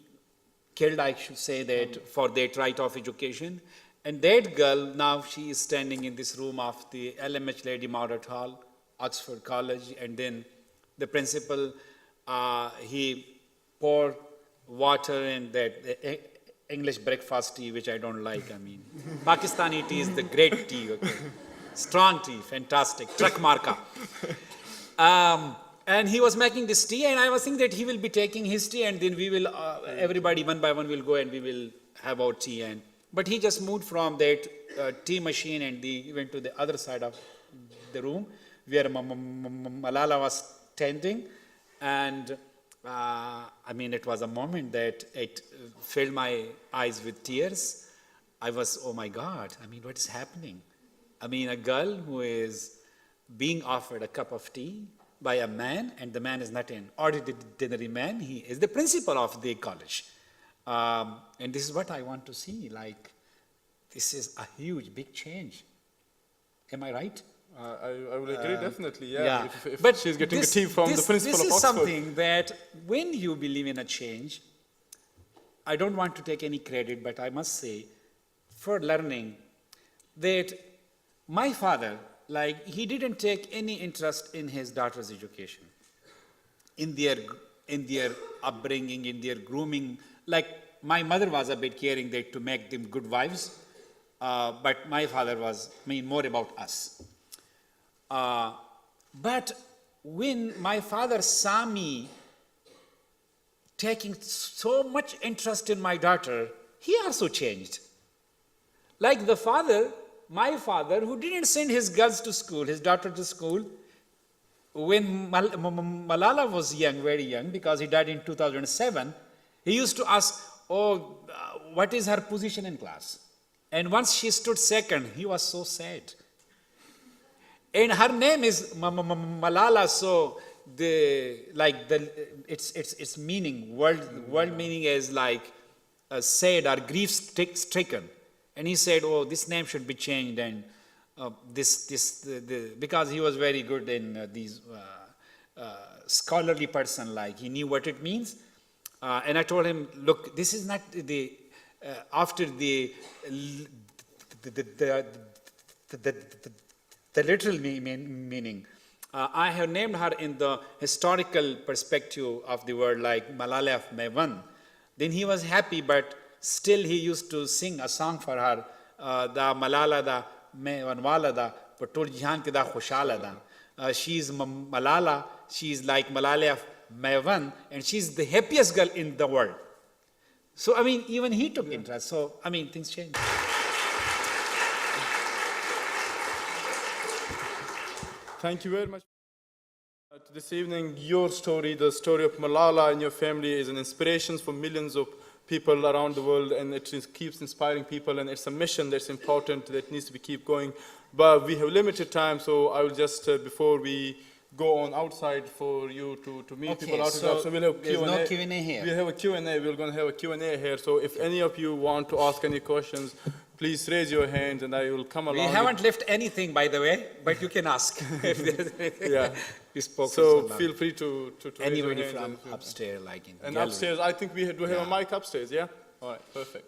killed, I should say that, for that right of education. And that girl, now she is standing in this room of the LMH Lady Margaret Hall, Oxford College, and then the principal, he poured water in that English breakfast tea, which I don't like. I mean, Pakistani tea is the great tea, okay? Strong tea, fantastic, truck marka. And he was making this tea, and I was thinking that he will be taking his tea, and then we will, everybody one by one will go and we will have our tea. But he just moved from that tea machine and he went to the other side of the room where Malala was standing, and I mean, it was a moment that it filled my eyes with tears. I was, oh my God, I mean, what is happening? I mean, a girl who is being offered a cup of tea by a man, and the man is not an ordinary man, he is the principal of the college. And this is what I want to see, like, this is a huge, big change. Am I right? I will agree, definitely, yeah. Yeah. If But she's getting this, a tip from the principal this of is Oxford. something that when you believe in a change, I don't want to take any credit, but I must say, for learning, that my father, like, he didn't take any interest in his daughter's education, in their upbringing, in their grooming. Like, my mother was a bit caring that to make them good wives, but my father was, more about us. But when my father saw me taking so much interest in my daughter, he also changed. Like the father, my father, who didn't send his girls to school, his daughter to school, when Malala was young, very young, because he died in 2007, he used to ask, what is her position in class? And once she stood second, he was so sad. And her name is Malala, so its meaning, world meaning is like sad or grief stricken. And he said, this name should be changed, and because he was very good in these scholarly person, like he knew what it means. And I told him, look, this is not after the literal meaning. I have named her in the historical perspective of the word, like Malala Fund. Then he was happy, but still he used to sing a song for her, da Malala da Mevanwala da Patul Jihan ke da Khushala da. She is Malala, she is like Malala Mevan, and she is the happiest girl in the world. So, even he took interest. So, things change. Thank you very much. This evening, your story, the story of Malala and your family, is an inspiration for millions of people around the world, and it keeps inspiring people, and it's a mission that's important, that needs to be keep going. But we have limited time, so I will just, before we go on outside for you to meet people out so we'll have there's Q&A. no Q&A here. We'll have a Q&A. We're going to have a Q&A here. So if any of you want to ask any questions, please raise your hand, and I will come along. We haven't left anything, by the way, but you can ask if there's anything. Yeah. We spoke so with feel free to anybody raise your hand from upstairs, like in and gallery. upstairs, I think we do have a mic upstairs, yeah? All right, perfect.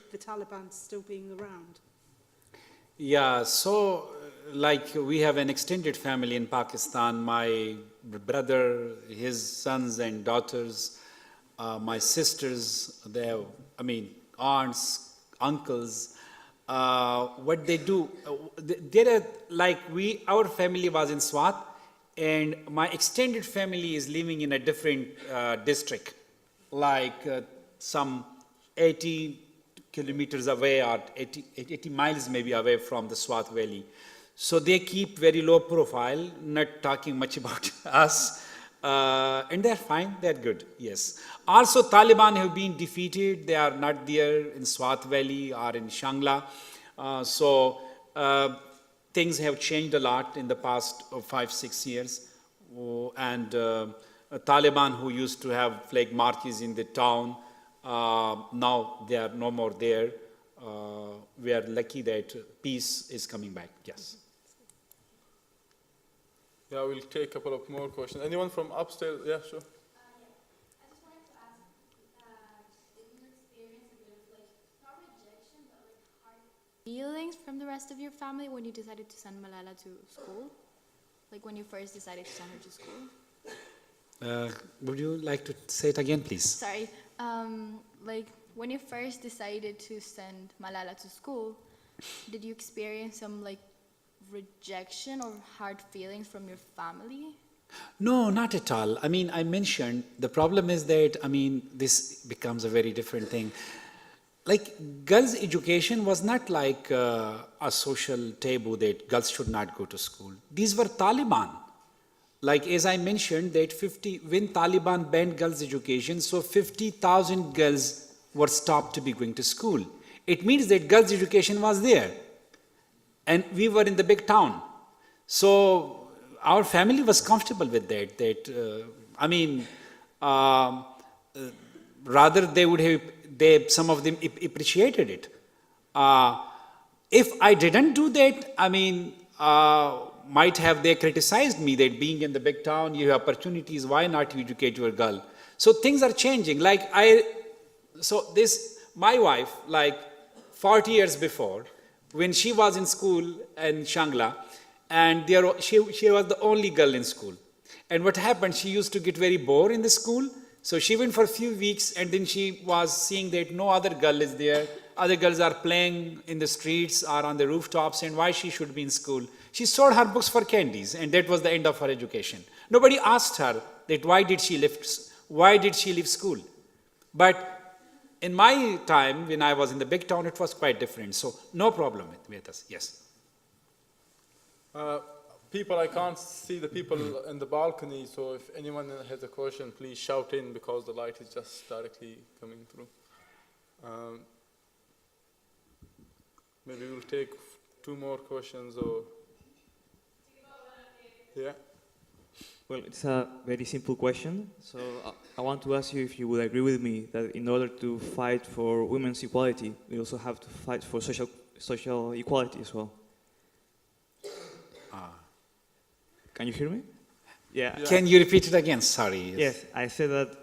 The Taliban still being around? Yeah, so like we have an extended family in Pakistan. My brother, his sons and daughters, my sisters, they have, aunts, uncles. What they do, our family was in Swat, and my extended family is living in a different district, some 80 kilometers away, or 80 miles maybe away from the Swat Valley. So they keep very low profile, not talking much about us. And they're fine, they're good, yes. Also, Taliban have been defeated. They are not there in Swat Valley or in Shangla. So things have changed a lot in the past 5-6 years. And Taliban, who used to have flag marches in the town, now they are no more there. We are lucky that peace is coming back, yes. Yeah, we'll take a couple of more questions. Anyone from upstairs? Yeah, sure. I just wanted to ask, did you experience a bit of, not rejection, but hard feelings from the rest of your family when you decided to send Malala to school? Like when you first decided to send her to school? Would you like to say it again, please? Sorry. When you first decided to send Malala to school, did you experience some rejection or hard feelings from your family? No, not at all. I mentioned the problem is that, this becomes a very different thing. Girls' education was not like a social taboo that girls should not go to school. These were Taliban. As I mentioned, that when Taliban banned girls' education, so 50,000 girls were stopped to be going to school. It means that girls' education was there. And we were in the big town. So our family was comfortable with that. Rather some of them appreciated it. If I didn't do that, might have they criticized me that being in the big town, you have opportunities, why not you educate your girl? So things are changing. My wife, 40 years before, when she was in school in Shangla, and she was the only girl in school. And what happened, she used to get very bored in the school. So she went for a few weeks, and then she was seeing that no other girl is there. Other girls are playing in the streets or on the rooftops, and why she should be in school. She sold her books for candies, and that was the end of her education. Nobody asked her that why did she leave school. But in my time, when I was in the big town, it was quite different. So no problem with us. Yes. People, I can't see the people in the balcony, so if anyone has a question, please shout in because the light is just directly coming through. Maybe we'll take 2 more questions or... Yeah. Well, it's a very simple question. So I want to ask you if you would agree with me that in order to fight for women's equality, we also have to fight for social equality as well. Can you hear me? Yeah. Can you repeat it again? Sorry. Yes, I said that,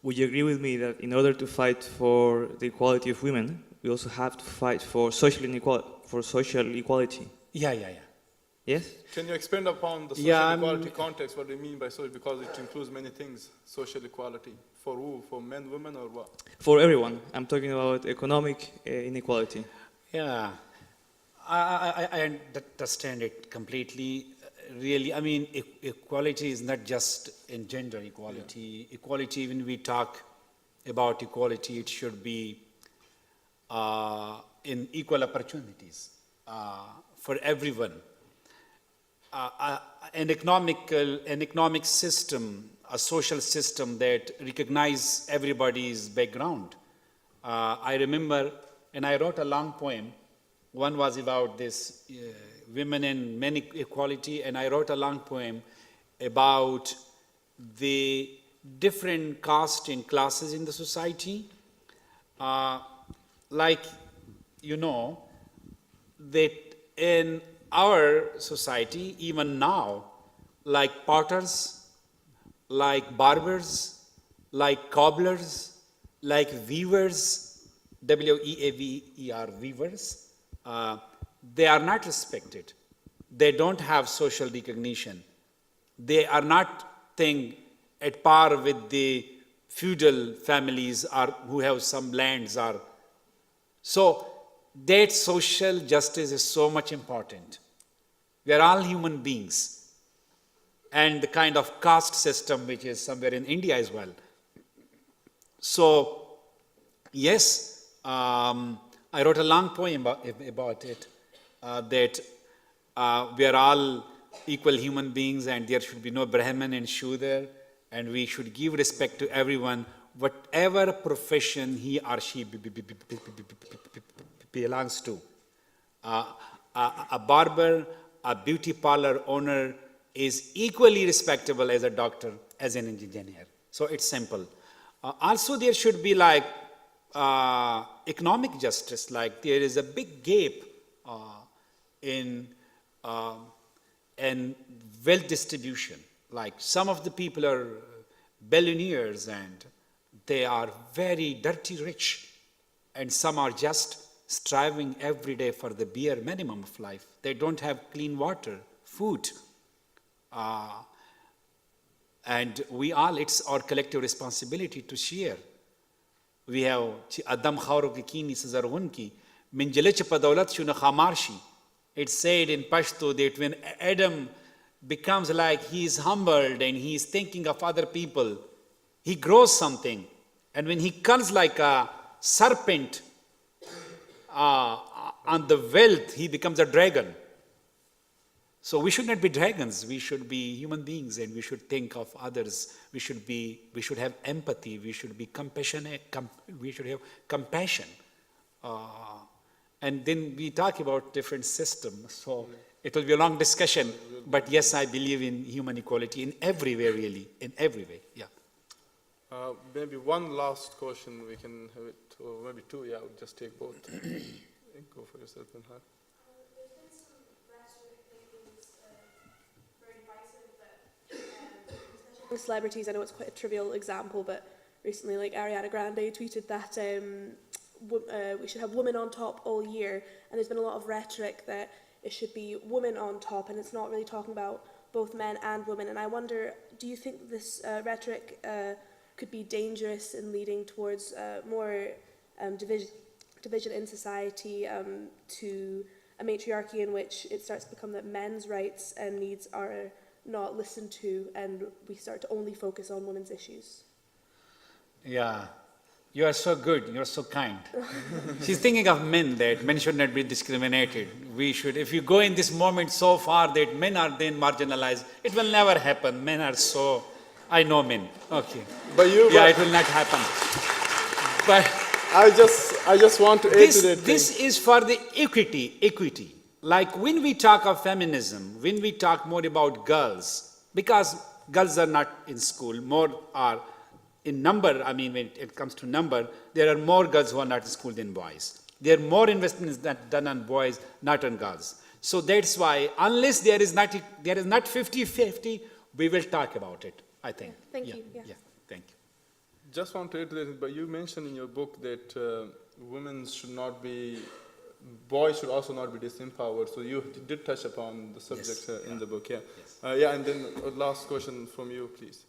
would you agree with me that in order to fight for the equality of women, we also have to fight for social equality? Yeah. Yes? Can you expand upon the social equality context, what do you mean by social, because it includes many things, social equality, for who, for men, women, or what? For everyone. I'm talking about economic inequality. Yeah, I understand it completely. Really, equality is not just in gender equality. Yeah. Equality, when we talk about equality, it should be in equal opportunities for everyone. An economic system, a social system that recognizes everybody's background. I remember, and I wrote a long poem. One was about this women and men equality, and I wrote a long poem about the different caste and classes in the society. That in our society, even now, like potters, like barbers, like cobblers, like weavers, W-E-A-V-E-R, weavers, they are not respected. They don't have social recognition. They are not at par with the feudal families or who have some lands. So that social justice is so much important. We are all human beings. And the kind of caste system which is somewhere in India as well. So, yes, I wrote a long poem about it, that we are all equal human beings and there should be no Brahmin and Shudra, and we should give respect to everyone, whatever profession he or she belongs to. A barber, a beauty parlor owner is equally respectable as a doctor, as an engineer. So it's simple. Also, there should be economic justice, there is a big gap in wealth distribution. Some of the people are billionaires and they are very dirty rich, and some are just striving every day for the bare minimum of life. They don't have clean water, food. And it's our collective responsibility to share. We have Adam Khawro ki kini Ziauddin ki min jilech pa daulat shuna khamarshi. It's said in Pashto that when Adam becomes he is humbled and he is thinking of other people, he grows something. And when he comes like a serpent on the wealth, he becomes a dragon. So we should not be dragons. We should be human beings, and we should think of others. We should have empathy. We should be compassionate. We should have compassion. And then we talk about different systems. So it will be a long discussion. But yes, I believe in human equality in every way, really, in every way. Yeah. Maybe one last question, we can have it, or maybe two, yeah, we'll just take both. Go for yourself, Penhar. There's been some rhetoric lately that's very divisive, that especially with celebrities, I know it's quite a trivial example, but recently, like Ariana Grande tweeted that we should have women on top all year, and there's been a lot of rhetoric that it should be women on top, and it's not really talking about both men and women. And I wonder, do you think this rhetoric could be dangerous in leading towards more division in society, to a matriarchy in which it starts to become that men's rights and needs are not listened to, and we start to only focus on women's issues? Yeah. You are so good, you are so kind. She's thinking of men, that men should not be discriminated. We should, if you go in this moment so far that men are then marginalized, it will never happen. Men are so, I know men. Okay. It will not happen. But I just want to add to that. This is for the equity. Like when we talk of feminism, when we talk more about girls, because girls are not in school, more are in number. I mean, when it comes to number, there are more girls who are not in school than boys. There are more investments done on boys, not on girls. So that's why, unless there is not 50-50, we will talk about it, I think. Thank you. Yeah. Thank you. Just want to add to that, but you mentioned in your book that women should not be, boys should also not be disempowered. So you did touch upon the subject in the book, yeah. Yes. And then last question from you, please.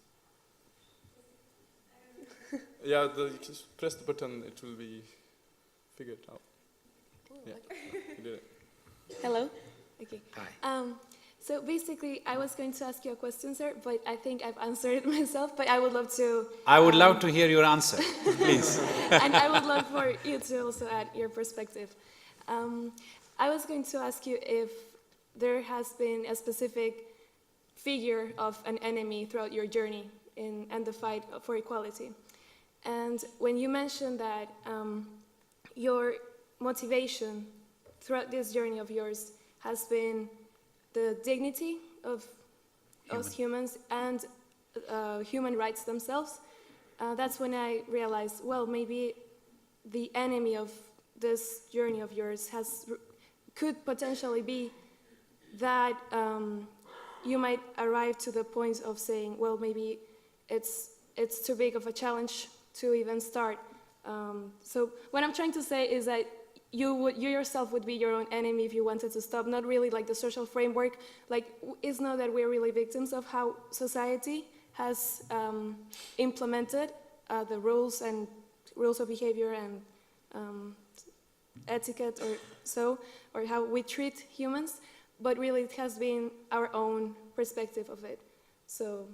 Just press the button, it will be figured out. Yeah, you did it. Hello? Okay. Hi. So basically, I was going to ask you a question, sir, but I think I've answered it myself, but I would love to... I would love to hear your answer, please. And I would love for you to also add your perspective. I was going to ask you if there has been a specific figure of an enemy throughout your journey and the fight for equality. And when you mentioned that your motivation throughout this journey of yours has been the dignity of us humans and human rights themselves, that's when I realized, well, maybe the enemy of this journey of yours could potentially be that you might arrive to the point of saying, well, maybe it's too big of a challenge to even start. So what I'm trying to say is that you yourself would be your own enemy if you wanted to stop, not really like the social framework. Like, it's not that we're really victims of how society has implemented the rules of behavior and etiquette or how we treat humans, but really it has been our own perspective of it. So,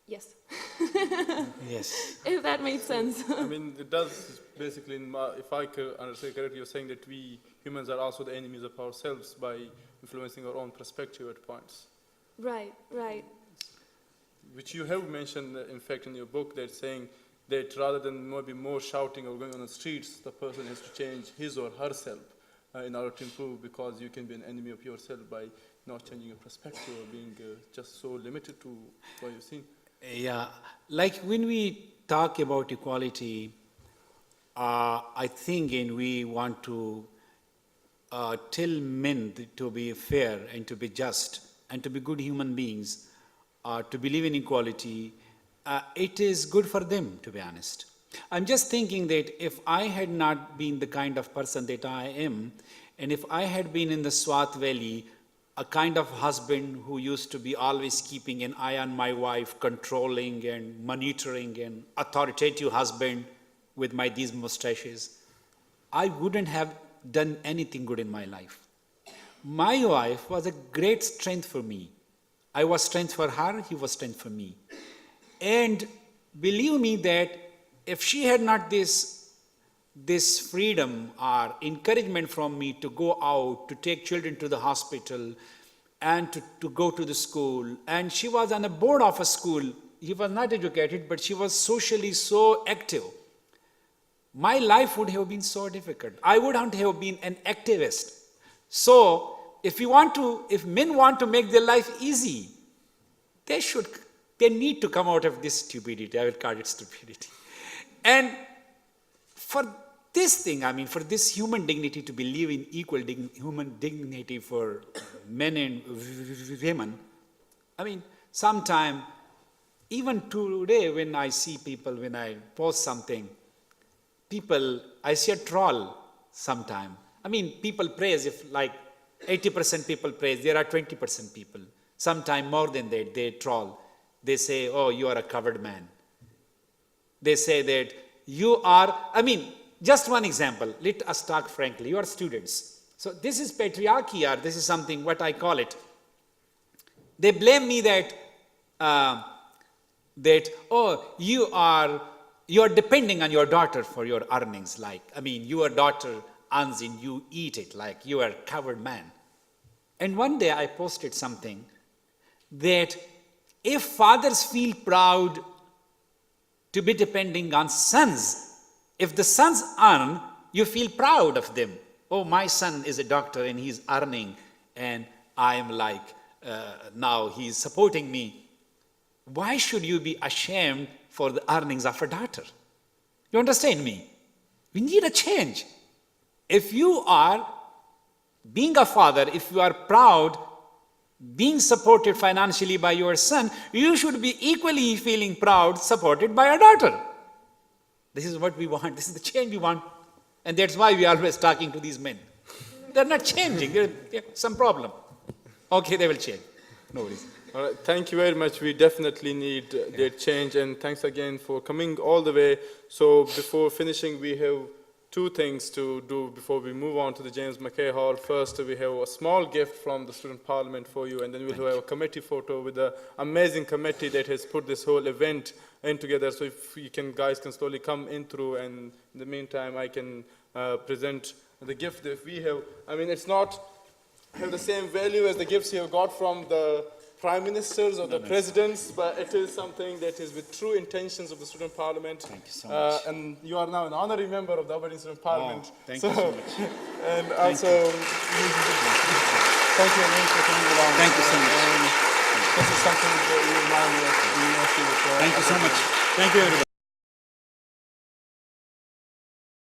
yes. Yes. If that makes sense. I mean, it does basically, if I understand correctly, you're saying that we humans are also the enemies of ourselves by influencing our own perspective at points. Right. Which you have mentioned, in fact, in your book, that saying that rather than maybe more shouting or going on the streets, the person has to change his or herself in order to improve, because you can be an enemy of yourself by not changing your perspective or being just so limited to what you've seen. Yeah, like when we talk about equality, I think we want to tell men to be fair and to be just and to be good human beings, to believe in equality. It is good for them, to be honest. I'm just thinking that if I had not been the kind of person that I am, and if I had been in the Swat Valley, a kind of husband who used to be always keeping an eye on my wife, controlling and monitoring, and authoritative husband with these mustaches, I wouldn't have done anything good in my life. My wife was a great strength for me. I was strength for her, he was strength for me. And believe me that if she had not this freedom or encouragement from me to go out, to take children to the hospital, and to go to the school. And she was on a board of a school. He was not educated, but she was socially so active. My life would have been so difficult. I wouldn't have been an activist. So, if men want to make their life easy, they need to come out of this stupidity. I will call it stupidity. And for this thing, for this human dignity to believe in equal human dignity for men and women, sometime, even today when I see people, when I post something, I see a troll sometime. People praise, if like 80% people praise, there are 20% people. Sometime more than that, they troll. They say, oh, you are a covered man. They say that you are, just one example, let us talk frankly, you are students. So this is patriarchy, or this is something, what I call it. They blame me that, you are depending on your daughter for your earnings. Your daughter earns and you eat it, like you are a covered man. And one day I posted something that if fathers feel proud to be depending on sons, if the sons earn, you feel proud of them. Oh, my son is a doctor and he's earning, and I am now he's supporting me. Why should you be ashamed for the earnings of a daughter? You understand me? We need a change. If you are being a father, if you are proud, being supported financially by your son, you should be equally feeling proud, supported by a daughter. This is what we want. This is the change we want. And that's why we are always talking to these men. They're not changing. There's some problem. Okay, they will change. No worries. All right, thank you very much. We definitely need that change. And thanks again for coming all the way. So before finishing, we have two things to do before we move on to the James Mackay Hall. First, we have a small gift from the Student Parliament for you, and then we'll have a committee photo with the amazing committee that has put this whole event in together. So if you guys can slowly come in through, and in the meantime, I can present the gift that we have. It's not have the same value as the gifts you have got from the prime ministers or the presidents, but it is something that is with true intentions of the Student Parliament. Thank you so much. And you are now an honorary member of the Aberdeen Student Parliament. Thank you so much. And also, thank you again for coming along. Thank you so much. This is something that you remind me of. Thank you so much. Thank you, everybody.